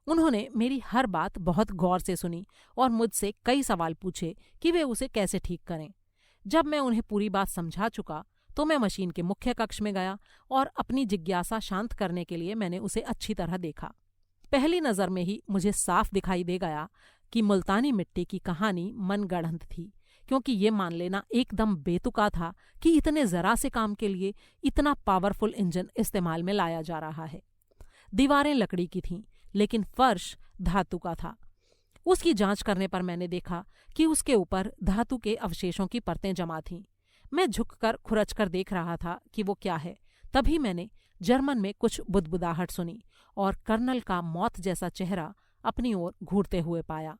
[SPEAKER 1] उन्होंने मेरी हर बात बहुत गौर से सुनी और मुझसे कई सवाल पूछे कि वे उसे कैसे ठीक करें। जब मैं उन्हें पूरी बात समझा चुका तो मैं मशीन के मुख्य कक्ष में गया और अपनी जिज्ञासा शांत करने के लिए मैंने उसे अच्छी तरह देखा। पहली नज़र में ही मुझे साफ दिखाई दे गया कि मुल्तानी मिट्टी की कहानी मनगढ़ंत थी, क्योंकि ये मान लेना एकदम बेतुका था कि इतने जरा से काम के लिए इतना पावरफुल इंजन इस्तेमाल में लाया जा रहा है। दीवारें लकड़ी की थीं लेकिन फर्श धातु का था। उसकी जांच करने पर मैंने देखा कि उसके ऊपर धातु के अवशेषों की परतें जमा थीं। मैं झुककर खुरचकर देख रहा था कि वो क्या है। तभी मैंने जर्मन में कुछ बुदबुदाहट सुनी और कर्नल का मौत जैसा चेहरा अपनी ओर घूरते हुए पाया।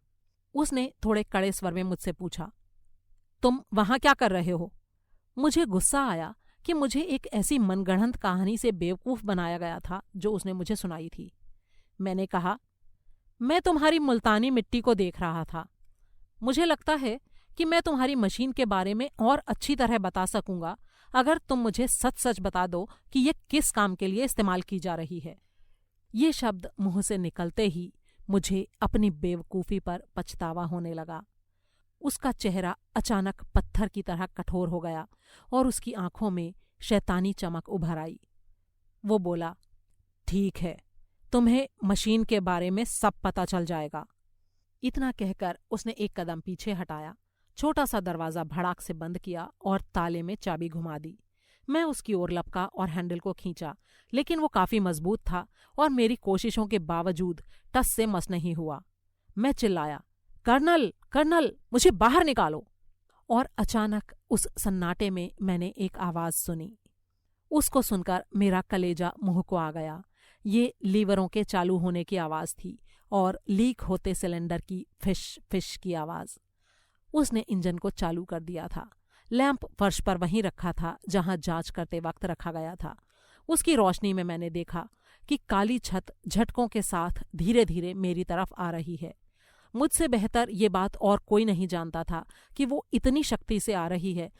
[SPEAKER 1] उसने थोड़े कड़े स्वर में मुझसे पूछा, तुम वहां क्या कर रहे हो? मुझे गुस्सा आया कि मुझे एक ऐसी मनगढ़ंत कहानी से बेवकूफ बनाया गया था जो उसने मुझे सुनाई थी। मैंने कहा, मैं तुम्हारी मुल्तानी मिट्टी को देख रहा था। मुझे लगता है कि मैं तुम्हारी मशीन के बारे में और अच्छी तरह बता सकूंगा अगर तुम मुझे सच सच बता दो कि ये किस काम के लिए इस्तेमाल की जा रही है। ये शब्द मुंह से निकलते ही मुझे अपनी बेवकूफ़ी पर पछतावा होने लगा। उसका चेहरा अचानक पत्थर की तरह कठोर हो गया और उसकी आंखों में शैतानी चमक उभर आई। वो बोला, ठीक है, तुम्हें मशीन के बारे में सब पता चल जाएगा। इतना कहकर उसने एक कदम पीछे हटाया, छोटा सा दरवाज़ा भड़ाक से बंद किया और ताले में चाबी घुमा दी। मैं उसकी ओर लपका और हैंडल को खींचा, लेकिन वो काफ़ी मजबूत था और मेरी कोशिशों के बावजूद टस से मस नहीं हुआ। मैं चिल्लाया, कर्नल, कर्नल, मुझे बाहर निकालो। और अचानक उस सन्नाटे में मैंने एक आवाज़ सुनी। उसको सुनकर मेरा कलेजा मुंह को आ गया। ये लीवरों के चालू होने की आवाज़ थी और लीक होते सिलेंडर की फिश फिश की आवाज़। उसने इंजन को चालू कर दिया था। लैंप फर्श पर वहीं रखा था जहां जांच करते वक्त रखा गया था। उसकी रोशनी में मैंने देखा कि काली छत झटकों के साथ धीरे धीरे मेरी तरफ आ रही है। मुझसे बेहतर ये बात और कोई नहीं जानता था कि वो इतनी शक्ति से आ रही है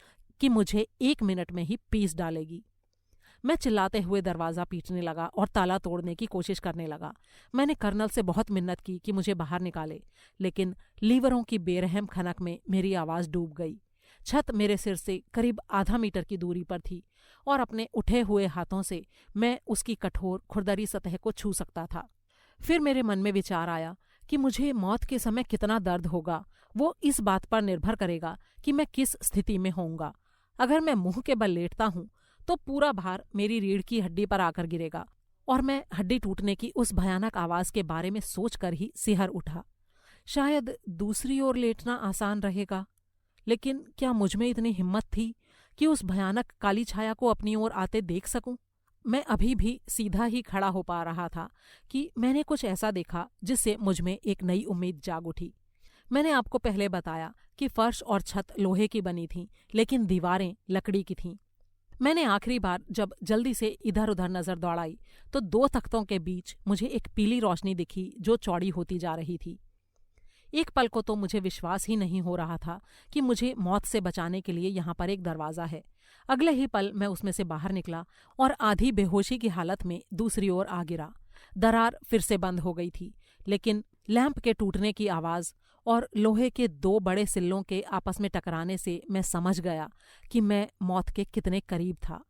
[SPEAKER 1] कि मुझे 1 मिनट में ही पीस डालेगी। मैं चिल्लाते हुए दरवाज़ा पीटने लगा और ताला तोड़ने की कोशिश करने लगा। मैंने कर्नल से बहुत मिन्नत की कि मुझे बाहर निकाले, लेकिन लीवरों की बेरहम खनक में मेरी आवाज़ डूब गई। छत मेरे सिर से करीब आधा मीटर की दूरी पर थी और अपने उठे हुए हाथों से मैं उसकी कठोर खुरदरी सतह को छू सकता था। फिर मेरे मन में विचार आया कि मुझे मौत के समय कितना दर्द होगा वो इस बात पर निर्भर करेगा कि मैं किस स्थिति में होऊंगा। अगर मैं मुंह के बल लेटता हूँ तो पूरा भार मेरी रीढ़ की हड्डी पर आकर गिरेगा और मैं हड्डी टूटने की उस भयानक आवाज़ के बारे में सोचकर ही सिहर उठा। शायद दूसरी ओर लेटना आसान रहेगा, लेकिन क्या मुझमें इतनी हिम्मत थी कि उस भयानक काली छाया को अपनी ओर आते देख सकूं? मैं अभी भी सीधा ही खड़ा हो पा रहा था कि मैंने कुछ ऐसा देखा जिससे मुझमें एक नई उम्मीद जाग उठी। मैंने आपको पहले बताया कि फर्श और छत लोहे की बनी थीं, लेकिन दीवारें लकड़ी की थीं। मैंने आखिरी बार जब जल्दी से इधर उधर नजर दौड़ाई तो 2 तख्तों के बीच मुझे एक पीली रोशनी दिखी जो चौड़ी होती जा रही थी। एक पल को तो मुझे विश्वास ही नहीं हो रहा था कि मुझे मौत से बचाने के लिए यहाँ पर एक दरवाज़ा है। अगले ही पल मैं उसमें से बाहर निकला और आधी बेहोशी की हालत में दूसरी ओर आ गिरा। दरार फिर से बंद हो गई थी, लेकिन लैंप के टूटने की आवाज़ और लोहे के 2 बड़े सिल्लों के आपस में टकराने से मैं समझ गया कि मैं मौत के कितने करीब था।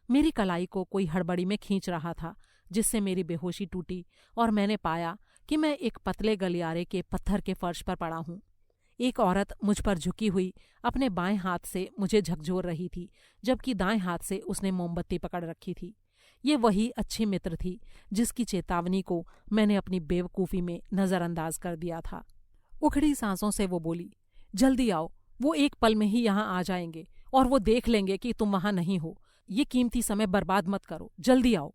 [SPEAKER 1] मेरी कलाई को कोई हड़बड़ी में खींच रहा था, जिससे मेरी बेहोशी टूटी और मैंने पाया कि मैं एक पतले गलियारे के पत्थर के फर्श पर पड़ा हूँ। एक औरत मुझ पर झुकी हुई अपने बाएं हाथ से मुझे झकझोर रही थी, जबकि दाएं हाथ से उसने मोमबत्ती पकड़ रखी थी। ये वही अच्छी मित्र थी जिसकी चेतावनी को मैंने अपनी बेवकूफ़ी में नज़रअंदाज कर दिया था। उखड़ी सांसों से वो बोली, जल्दी आओ, वो एक पल में ही यहाँ आ जाएंगे और वो देख लेंगे कि तुम वहाँ नहीं हो। ये कीमती समय बर्बाद मत करो, जल्दी आओ।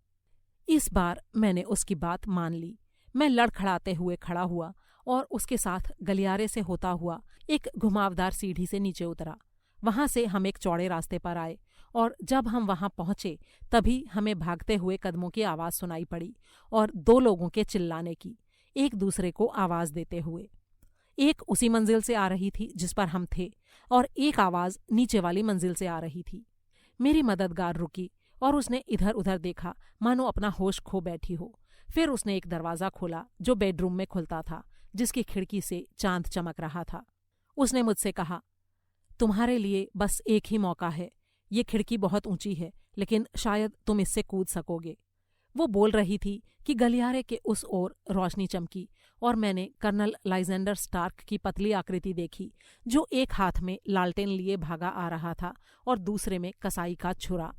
[SPEAKER 1] इस बार मैंने उसकी बात मान ली। मैं लड़खड़ाते हुए खड़ा हुआ और उसके साथ गलियारे से होता हुआ एक घुमावदार सीढ़ी से नीचे उतरा। वहां से हम एक चौड़े रास्ते पर आए और जब हम वहां पहुंचे तभी हमें भागते हुए कदमों की आवाज़ सुनाई पड़ी और 2 लोगों के चिल्लाने की, एक दूसरे को आवाज़ देते हुए। एक उसी मंजिल से आ रही थी जिस पर हम थे और एक आवाज़ नीचे वाली मंजिल से आ रही थी। मेरी मददगार रुकी और उसने इधर उधर देखा मानो अपना होश खो बैठी हो। फिर उसने एक दरवाज़ा खोला जो बेडरूम में खुलता था, जिसकी खिड़की से चांद चमक रहा था। उसने मुझसे कहा, तुम्हारे लिए बस एक ही मौका है। ये खिड़की बहुत ऊंची है, लेकिन शायद तुम इससे कूद सकोगे। वो बोल रही थी कि गलियारे के उस ओर रोशनी चमकी और मैंने कर्नल लाइजेंडर स्टार्क की पतली आकृति देखी, जो एक हाथ में लालटेन लिए भागा आ रहा था और दूसरे में कसाई का छुरा।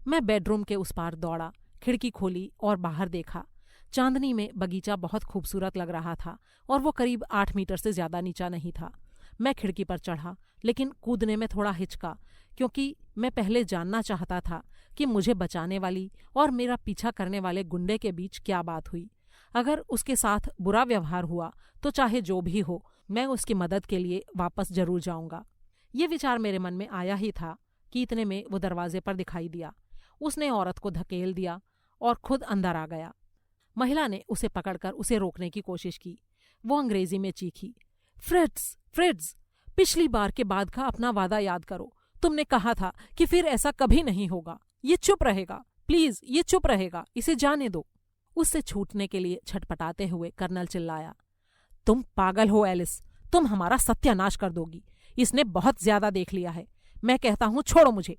[SPEAKER 1] मैं बेडरूम के उस पार दौड़ा, खिड़की खोली और बाहर देखा। चांदनी में बगीचा बहुत खूबसूरत लग रहा था और वो करीब 8 मीटर से ज्यादा नीचा नहीं था। मैं खिड़की पर चढ़ा, लेकिन कूदने में थोड़ा हिचका, क्योंकि मैं पहले जानना चाहता था कि मुझे बचाने वाली और मेरा पीछा करने वाले गुंडे के बीच क्या बात हुई। अगर उसके साथ बुरा व्यवहार हुआ तो चाहे जो भी हो, मैं उसकी मदद के लिए वापस जरूर जाऊंगा। ये विचार मेरे मन में आया ही था कि इतने में वो दरवाजे पर दिखाई दिया। उसने औरत को धकेल दिया और खुद अंदर आ गया। महिला ने उसे पकड़कर उसे रोकने की कोशिश की। वो अंग्रेजी में चीखी, फ्रिट्ज, फ्रिट्ज, पिछली बार के बाद का अपना वादा याद करो। तुमने कहा था कि फिर ऐसा कभी नहीं होगा। ये चुप रहेगा, प्लीज, ये चुप रहेगा, इसे जाने दो। उससे छूटने के लिए छटपटाते हुए कर्नल चिल्लाया, तुम पागल हो एलिस, तुम हमारा सत्यानाश कर दोगी। इसने बहुत ज्यादा देख लिया है। मैं कहता हूं, छोड़ो मुझे।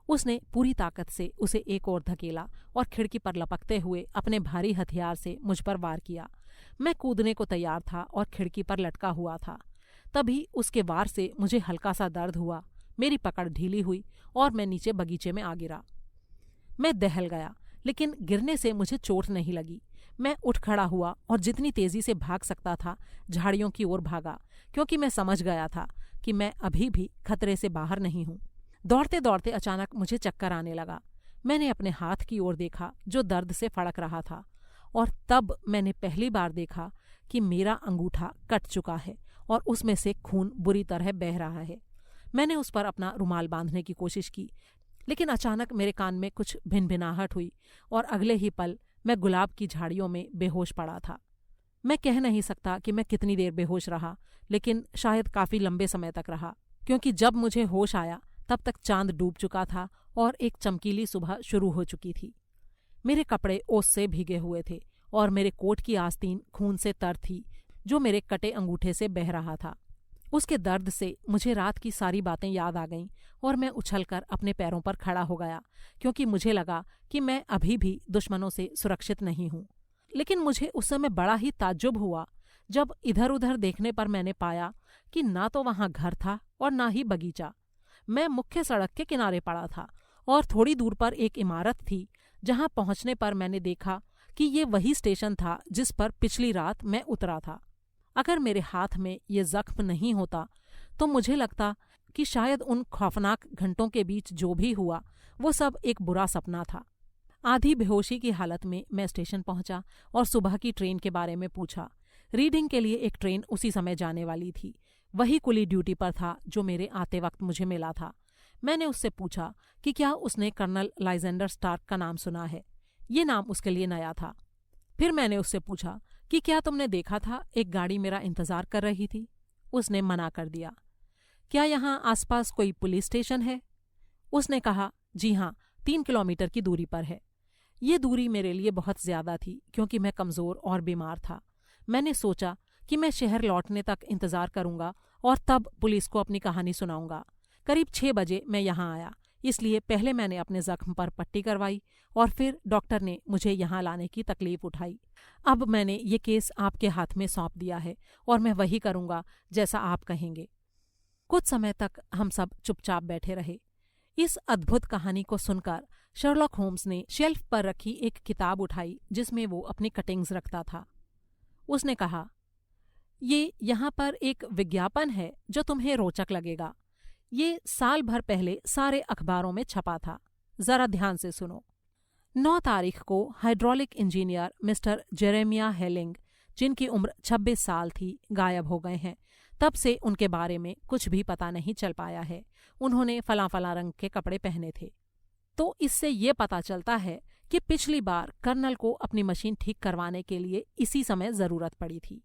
[SPEAKER 1] उसने पूरी ताकत से उसे एक ओर धकेला और खिड़की पर लपकते हुए अपने भारी हथियार से मुझ पर वार किया। मैं कूदने को तैयार था और खिड़की पर लटका हुआ था। तभी उसके वार से मुझे हल्का सा दर्द हुआ। मेरी पकड़ ढीली हुई और मैं नीचे बगीचे में आ गिरा। मैं दहल गया, लेकिन गिरने से मुझे चोट नहीं लगी। मैं उठ खड़ा हुआ और जितनी तेजी से भाग सकता था झाड़ियों की ओर भागा, क्योंकि मैं समझ गया था कि मैं अभी भी खतरे से बाहर नहीं हूँ। दौड़ते दौड़ते अचानक मुझे चक्कर आने लगा। मैंने अपने हाथ की ओर देखा जो दर्द से फड़क रहा था, और तब मैंने पहली बार देखा कि मेरा अंगूठा कट चुका है और उसमें से खून बुरी तरह बह रहा है। मैंने उस पर अपना रुमाल बांधने की कोशिश की, लेकिन अचानक मेरे कान में कुछ भिनभिनाहट हुई और अगले ही पल मैं गुलाब की झाड़ियों में बेहोश पड़ा था। मैं कह नहीं सकता कि मैं कितनी देर बेहोश रहा, लेकिन शायद काफ़ी लंबे समय तक रहा, क्योंकि जब मुझे होश आया तब तक चांद डूब चुका था और एक चमकीली सुबह शुरू हो चुकी थी। मेरे कपड़े ओस से भीगे हुए थे और मेरे कोट की आस्तीन खून से तर थी, जो मेरे कटे अंगूठे से बह रहा था। उसके दर्द से मुझे रात की सारी बातें याद आ गईं और मैं उछलकर अपने पैरों पर खड़ा हो गया, क्योंकि मुझे लगा कि मैं अभी भी दुश्मनों से सुरक्षित नहीं हूँ। लेकिन मुझे उस समय बड़ा ही ताज्जुब हुआ जब इधर उधर देखने पर मैंने पाया कि ना तो वहाँ घर था और ना ही बगीचा। मैं मुख्य सड़क के किनारे पड़ा था और थोड़ी दूर पर एक इमारत थी, जहाँ पहुँचने पर मैंने देखा कि ये वही स्टेशन था जिस पर पिछली रात मैं उतरा था। अगर मेरे हाथ में ये जख्म नहीं होता तो मुझे लगता कि शायद उन खौफनाक घंटों के बीच जो भी हुआ वो सब एक बुरा सपना था। आधी बेहोशी की हालत में मैं स्टेशन पहुंचा और सुबह की ट्रेन के बारे में पूछा। रीडिंग के लिए एक ट्रेन उसी समय जाने वाली थी। वही कुली ड्यूटी पर था जो मेरे आते वक्त मुझे मिला था। मैंने उससे पूछा कि क्या उसने कर्नल लाइजेंडर स्टार्क का नाम सुना है। ये नाम उसके लिए नया था। फिर मैंने उससे पूछा कि क्या तुमने देखा था एक गाड़ी मेरा इंतजार कर रही थी। उसने मना कर दिया। क्या यहाँ आसपास कोई पुलिस स्टेशन है? उसने कहा, जी हाँ, 3 किलोमीटर की दूरी पर है। ये दूरी मेरे लिए बहुत ज्यादा थी, क्योंकि मैं कमजोर और बीमार था। मैंने सोचा कि मैं शहर लौटने तक इंतजार करूंगा और तब पुलिस को अपनी कहानी सुनाऊंगा। करीब 6 बजे मैं यहाँ आया। इसलिए पहले मैंने अपने जख्म पर पट्टी करवाई और फिर डॉक्टर ने मुझे यहाँ लाने की तकलीफ उठाई। अब मैंने ये केस आपके हाथ में सौंप दिया है और मैं वही करूँगा जैसा आप कहेंगे। कुछ समय तक हम सब चुपचाप बैठे रहे। इस अद्भुत कहानी को सुनकर शर्लॉक होम्स ने शेल्फ पर रखी एक किताब उठाई जिसमें वो अपनी कटिंग्स रखता था। उसने कहा, ये यहाँ पर एक विज्ञापन है जो तुम्हें रोचक लगेगा। ये साल भर पहले सारे अखबारों में छपा था। जरा ध्यान से सुनो। 9 तारीख को hydraulic engineer mister Jeremiah hailing, जिनकी उम्र 26 साल थी, गायब हो गए हैं। तब से उनके बारे में कुछ भी पता नहीं चल पाया है। उन्होंने फला फला रंग के कपड़े पहने थे। तो इससे ये पता चलता है कि पिछली बार कर्नल को अपनी मशीन ठीक करवाने के लिए इसी समय जरूरत पड़ी थी।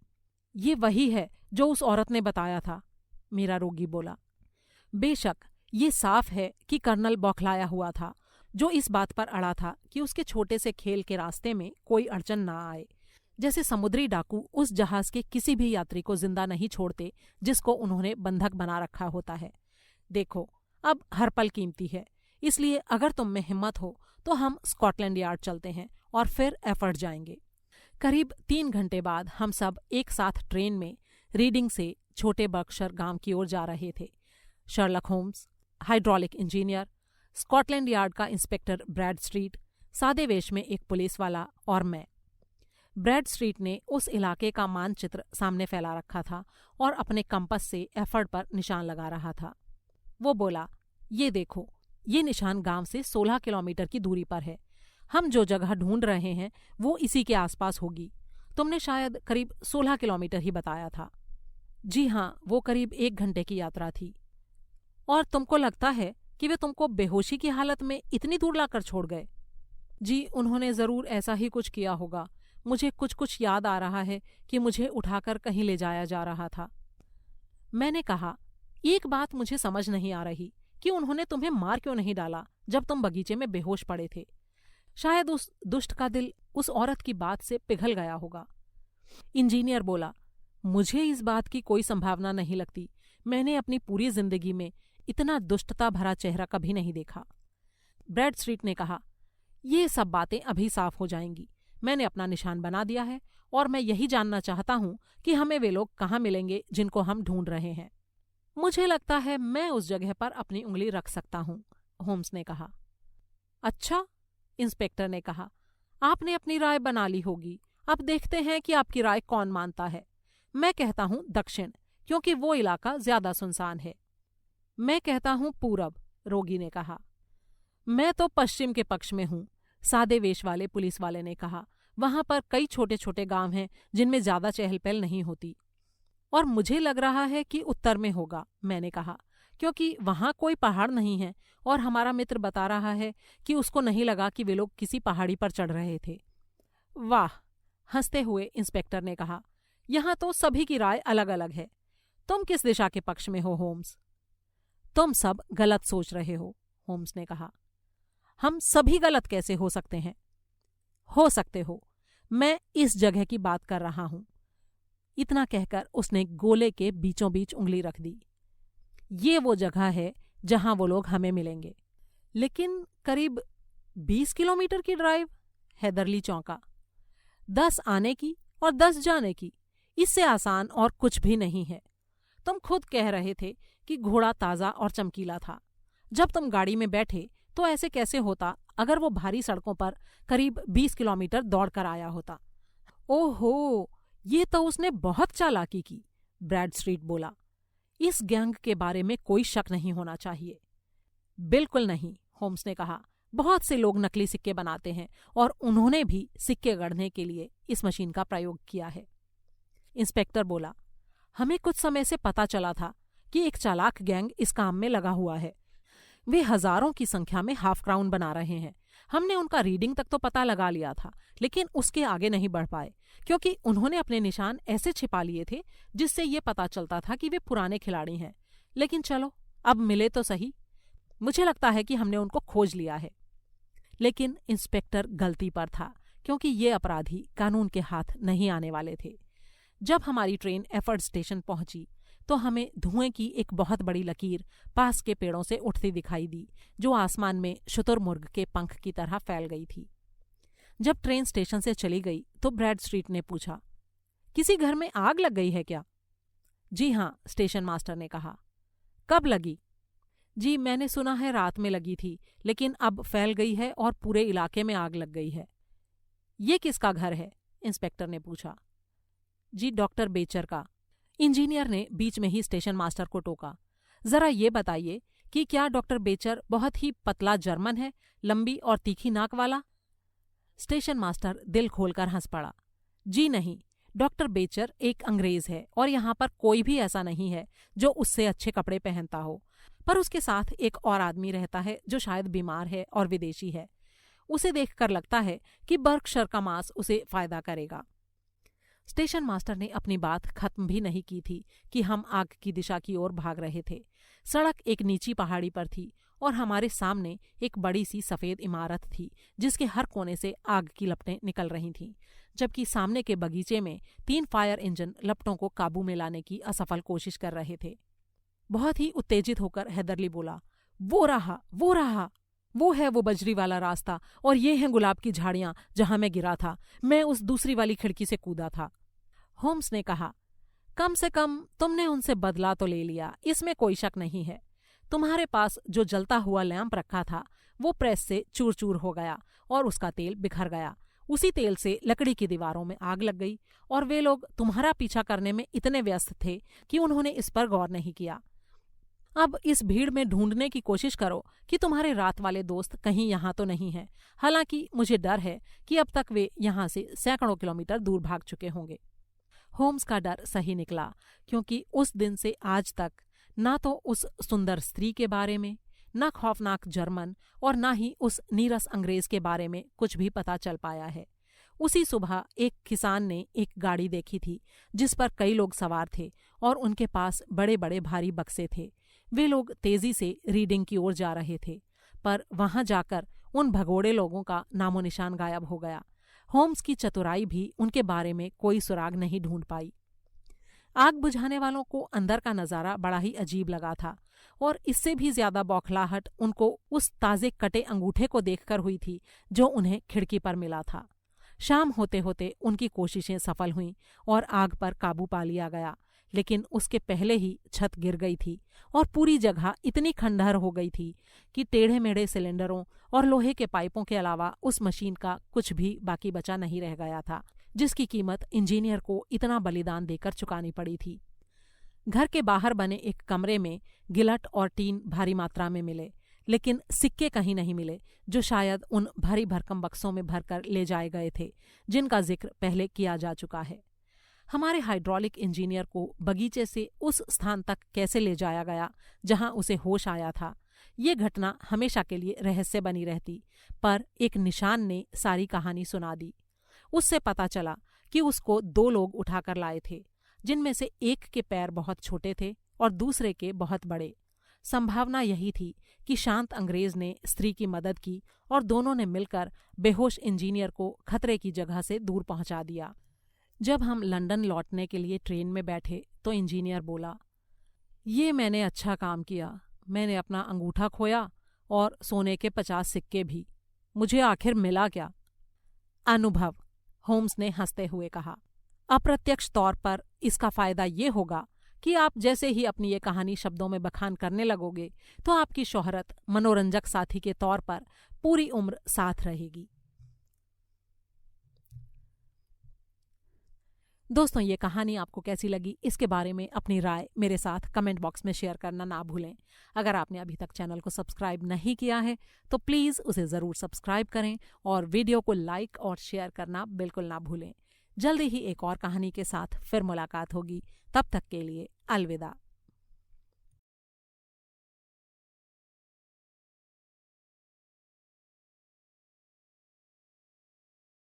[SPEAKER 1] ये वही है जो उस औरत ने बताया था, मेरा रोगी बोला। बेशक ये साफ है कि कर्नल बौखलाया हुआ था, जो इस बात पर अड़ा था कि उसके छोटे से खेल के रास्ते में कोई अड़चन ना आए। जैसे समुद्री डाकू उस जहाज के किसी भी यात्री को जिंदा नहीं छोड़ते जिसको उन्होंने बंधक बना रखा होता है। देखो, अब हर पल कीमती है, इसलिए अगर तुम में हिम्मत हो तो हम स्कॉटलैंड यार्ड चलते हैं और फिर एफर्ट जाएंगे। करीब 3 घंटे बाद हम सब एक साथ ट्रेन में रीडिंग से छोटे बर्कशर गांव की ओर जा रहे थे। Sherlock Holmes, hydraulic engineer, Scotland Yard का इंस्पेक्टर ब्रैडस्ट्रीट, सादे वेश में एक पुलिस वाला और मैं। ब्रैडस्ट्रीट ने उस इलाके का मानचित्र सामने फैला रखा था और अपने कंपस से एफर्ट पर निशान लगा रहा था। वो बोला, ये देखो, ये निशान गांव से 16 किलोमीटर की दूरी पर है। हम जो जगह ढूंढ रहे हैं वो इसी के आसपास होगी। तुमने शायद करीब 16 किलोमीटर ही बताया था। जी हाँ, वो करीब 1 घंटे की यात्रा थी। और तुमको लगता है कि वे तुमको बेहोशी की हालत में इतनी दूर लाकर छोड़ गए? जी, उन्होंने ज़रूर ऐसा ही कुछ किया होगा। मुझे कुछ कुछ याद आ रहा है कि मुझे उठाकर कहीं ले जाया जा रहा था। मैंने कहा, एक बात मुझे समझ नहीं आ रही कि उन्होंने तुम्हें मार क्यों नहीं डाला जब तुम बगीचे में बेहोश पड़े थे। शायद उस दुष्ट का दिल उस औरत की बात से पिघल गया होगा। इंजीनियर बोला, मुझे इस बात की कोई संभावना नहीं लगती। मैंने अपनी पूरी जिंदगी में इतना दुष्टता भरा चेहरा कभी नहीं देखा। ब्रैडस्ट्रीट ने कहा, ये सब बातें अभी साफ हो जाएंगी। मैंने अपना निशान बना दिया है और मैं यही जानना चाहता हूं कि हमें वे लोग कहाँ मिलेंगे जिनको हम ढूंढ रहे हैं। मुझे लगता है मैं उस जगह पर अपनी उंगली रख सकता हूं, होम्स ने कहा। अच्छा, इंस्पेक्टर ने कहा, आपने अपनी राय बना ली होगी। अब देखते हैं कि आपकी राय कौन मानता है। मैं कहता हूं दक्षिण, क्योंकि वो इलाका ज्यादा सुनसान है। मैं कहता हूं पूरब, रोगी ने कहा। मैं तो पश्चिम के पक्ष में हूं, सादे वेश वाले पुलिस वाले ने कहा। वहां पर कई छोटे छोटे गांव हैं जिनमें ज्यादा चहल पहल नहीं होती। और मुझे लग रहा है कि उत्तर में होगा, मैंने कहा, क्योंकि वहां कोई पहाड़ नहीं है और हमारा मित्र बता रहा है कि उसको नहीं लगा कि वे लोग किसी पहाड़ी पर चढ़ रहे थे। वाह, हंसते हुए इंस्पेक्टर ने कहा, यहां तो सभी की राय अलग अलग है। तुम किस दिशा के पक्ष में हो, होम्स? तुम सब गलत सोच रहे हो, होम्स ने कहा। हम सभी गलत कैसे हो सकते हैं? हो सकते हो, मैं इस जगह की बात कर रहा हूं। इतना कहकर उसने गोले के बीचों बीच उंगली रख दी। ये वो जगह है जहां वो लोग हमें मिलेंगे। लेकिन करीब 20 किलोमीटर की ड्राइव, हैदरली चौंका। 10 आने की और 10 जाने की, इससे आसान और कुछ भी नहीं है। तुम खुद कह रहे थे कि घोड़ा ताज़ा और चमकीला था। जब तुम गाड़ी में बैठे तो ऐसे कैसे होता अगर वो भारी सड़कों पर करीब 20 किलोमीटर दौड़कर आया होता? ओहो, ये तो उसने बहुत चालाकी की, ब्रैडस्ट्रीट बोला। इस गैंग के बारे में कोई शक नहीं होना चाहिए। बिल्कुल नहीं, होम्स ने कहा। बहुत से लोग नकली सिक्के बनाते हैं और उन्होंने भी सिक्के गढ़ने के लिए इस मशीन का प्रयोग किया है। इंस्पेक्टर बोला, हमें कुछ समय से पता चला था कि एक चालाक गैंग इस काम में लगा हुआ है। वे हजारों की संख्या में हाफ क्राउन बना रहे हैं। हमने उनका रीडिंग तक तो पता लगा लिया था, लेकिन उसके आगे नहीं बढ़ पाए क्योंकि उन्होंने अपने निशान ऐसे छिपा लिए थे जिससे ये पता चलता था कि वे पुराने खिलाड़ी हैं। लेकिन चलो, अब मिले तो सही। मुझे लगता है कि हमने उनको खोज लिया है। लेकिन इंस्पेक्टर गलती पर था, क्योंकि ये अपराधी कानून के हाथ नहीं आने वाले थे। जब हमारी ट्रेन एफर्ड स्टेशन पहुंची, तो हमें धुएं की एक बहुत बड़ी लकीर पास के पेड़ों से उठती दिखाई दी, जो आसमान में शुतुरमुर्ग के पंख की तरह फैल गई थी। जब ट्रेन स्टेशन से चली गई तो ब्रैडस्ट्रीट ने पूछा, किसी घर में आग लग गई है क्या? जी हाँ, स्टेशन मास्टर ने कहा। कब लगी? जी, मैंने सुना है रात में लगी थी, लेकिन अब फैल गई है और पूरे इलाके में आग लग गई है। ये किसका घर है? इंस्पेक्टर ने पूछा। जी, डॉक्टर बेचर का। इंजीनियर ने बीच में ही स्टेशन मास्टर को टोका। जरा ये बताइए कि क्या डॉक्टर बेचर बहुत ही पतला जर्मन है, लंबी और तीखी नाक वाला? स्टेशन मास्टर दिल खोलकर हंस पड़ा। जी नहीं, डॉक्टर बेचर एक अंग्रेज है और यहाँ पर कोई भी ऐसा नहीं है जो उससे अच्छे कपड़े पहनता हो, पर उसके साथ एक और आदमी रहता है जो शायद बीमार है और विदेशी है। उसे देखकर लगता है कि बर्कशर का मांस उसे फायदा करेगा। स्टेशन मास्टर ने अपनी बात खत्म भी नहीं की थी कि हम आग की दिशा की ओर भाग रहे थे। सड़क एक नीची पहाड़ी पर थी और हमारे सामने एक बड़ी सी सफेद इमारत थी जिसके हर कोने से आग की लपटें निकल रही थीं, जबकि सामने के बगीचे में 3 फायर इंजन लपटों को काबू में लाने की असफल कोशिश कर रहे थे। बहुत ही उत्तेजित होकर हैदरली बोला, वो रहा, वो रहा, वो है वो बजरी वाला रास्ता और ये हैं गुलाब की झाड़ियां जहां मैं गिरा था। मैं उस दूसरी वाली खिड़की से कूदा था। होम्स ने कहा, कम से कम तुमने उनसे बदला तो ले लिया, इसमें कोई शक नहीं है। तुम्हारे पास जो जलता हुआ लैंप रखा था वो प्रेस से चूर चूर हो गया और उसका तेल बिखर गया। उसी तेल से लकड़ी की दीवारों में आग लग गई और वे लोग तुम्हारा पीछा करने में इतने व्यस्त थे कि उन्होंने इस पर गौर नहीं किया। अब इस भीड़ में ढूंढने की कोशिश करो कि तुम्हारे रात वाले दोस्त कहीं यहाँ तो नहीं हैं। हालांकि मुझे डर है कि अब तक वे यहाँ से सैकड़ों किलोमीटर दूर भाग चुके होंगे। होम्स का डर सही निकला, क्योंकि उस दिन से आज तक ना तो उस सुंदर स्त्री के बारे में, न खौफनाक जर्मन और न ही उस नीरस अंग्रेज के बारे में कुछ भी पता चल पाया है। उसी सुबह एक किसान ने एक गाड़ी देखी थी जिस पर कई लोग सवार थे और उनके पास बड़े बड़े भारी बक्से थे। वे लोग तेजी से रीडिंग की ओर जा रहे थे, पर वहां जाकर उन भगोड़े लोगों का नामो निशान गायब हो गया। होम्स की चतुराई भी उनके बारे में कोई सुराग नहीं ढूंढ पाई। आग बुझाने वालों को अंदर का नजारा बड़ा ही अजीब लगा था और इससे भी ज्यादा बौखलाहट उनको उस ताजे कटे अंगूठे को देखकर हुई थी जो उन्हें खिड़की पर मिला था। शाम होते होते उनकी कोशिशें सफल हुईं और आग पर काबू पा लिया गया, लेकिन उसके पहले ही छत गिर गई थी और पूरी जगह इतनी खंडहर हो गई थी कि टेढ़े मेढ़े सिलेंडरों और लोहे के पाइपों के अलावा उस मशीन का कुछ भी बाकी बचा नहीं रह गया था जिसकी कीमत इंजीनियर को इतना बलिदान देकर चुकानी पड़ी थी। घर के बाहर बने एक कमरे में गिलट और टीन भारी मात्रा में मिले, लेकिन सिक्के कहीं नहीं मिले जो शायद उन भारी भरकम बक्सों में भरकर ले जाए गए थे जिनका जिक्र पहले किया जा चुका है। हमारे हाइड्रोलिक इंजीनियर को बगीचे से उस स्थान तक कैसे ले जाया गया जहां उसे होश आया था, ये घटना हमेशा के लिए रहस्य बनी रहती, पर एक निशान ने सारी कहानी सुना दी। उससे पता चला कि उसको 2 लोग उठाकर लाए थे, जिनमें से एक के पैर बहुत छोटे थे और दूसरे के बहुत बड़े। संभावना यही थी कि शांत अंग्रेज ने स्त्री की मदद की और दोनों ने मिलकर बेहोश इंजीनियर को खतरे की जगह से दूर पहुंचा दिया। जब हम लंदन लौटने के लिए ट्रेन में बैठे तो इंजीनियर बोला, ये मैंने अच्छा काम किया। मैंने अपना अंगूठा खोया और सोने के 50 सिक्के भी। मुझे आखिर मिला क्या? अनुभव, होम्स ने हंसते हुए कहा। अप्रत्यक्ष तौर पर इसका फायदा ये होगा कि आप जैसे ही अपनी ये कहानी शब्दों में बखान करने लगोगे तो आपकी शोहरत मनोरंजक साथी के तौर पर पूरी उम्र साथ रहेगी। दोस्तों, ये कहानी आपको कैसी लगी इसके बारे में अपनी राय मेरे साथ कमेंट बॉक्स में शेयर करना ना भूलें। अगर आपने अभी तक चैनल को सब्सक्राइब नहीं किया है तो प्लीज़ उसे ज़रूर सब्सक्राइब करें और वीडियो को लाइक और शेयर करना बिल्कुल ना भूलें। जल्दी ही एक और कहानी के साथ फिर मुलाकात होगी। तब तक के लिए अलविदा।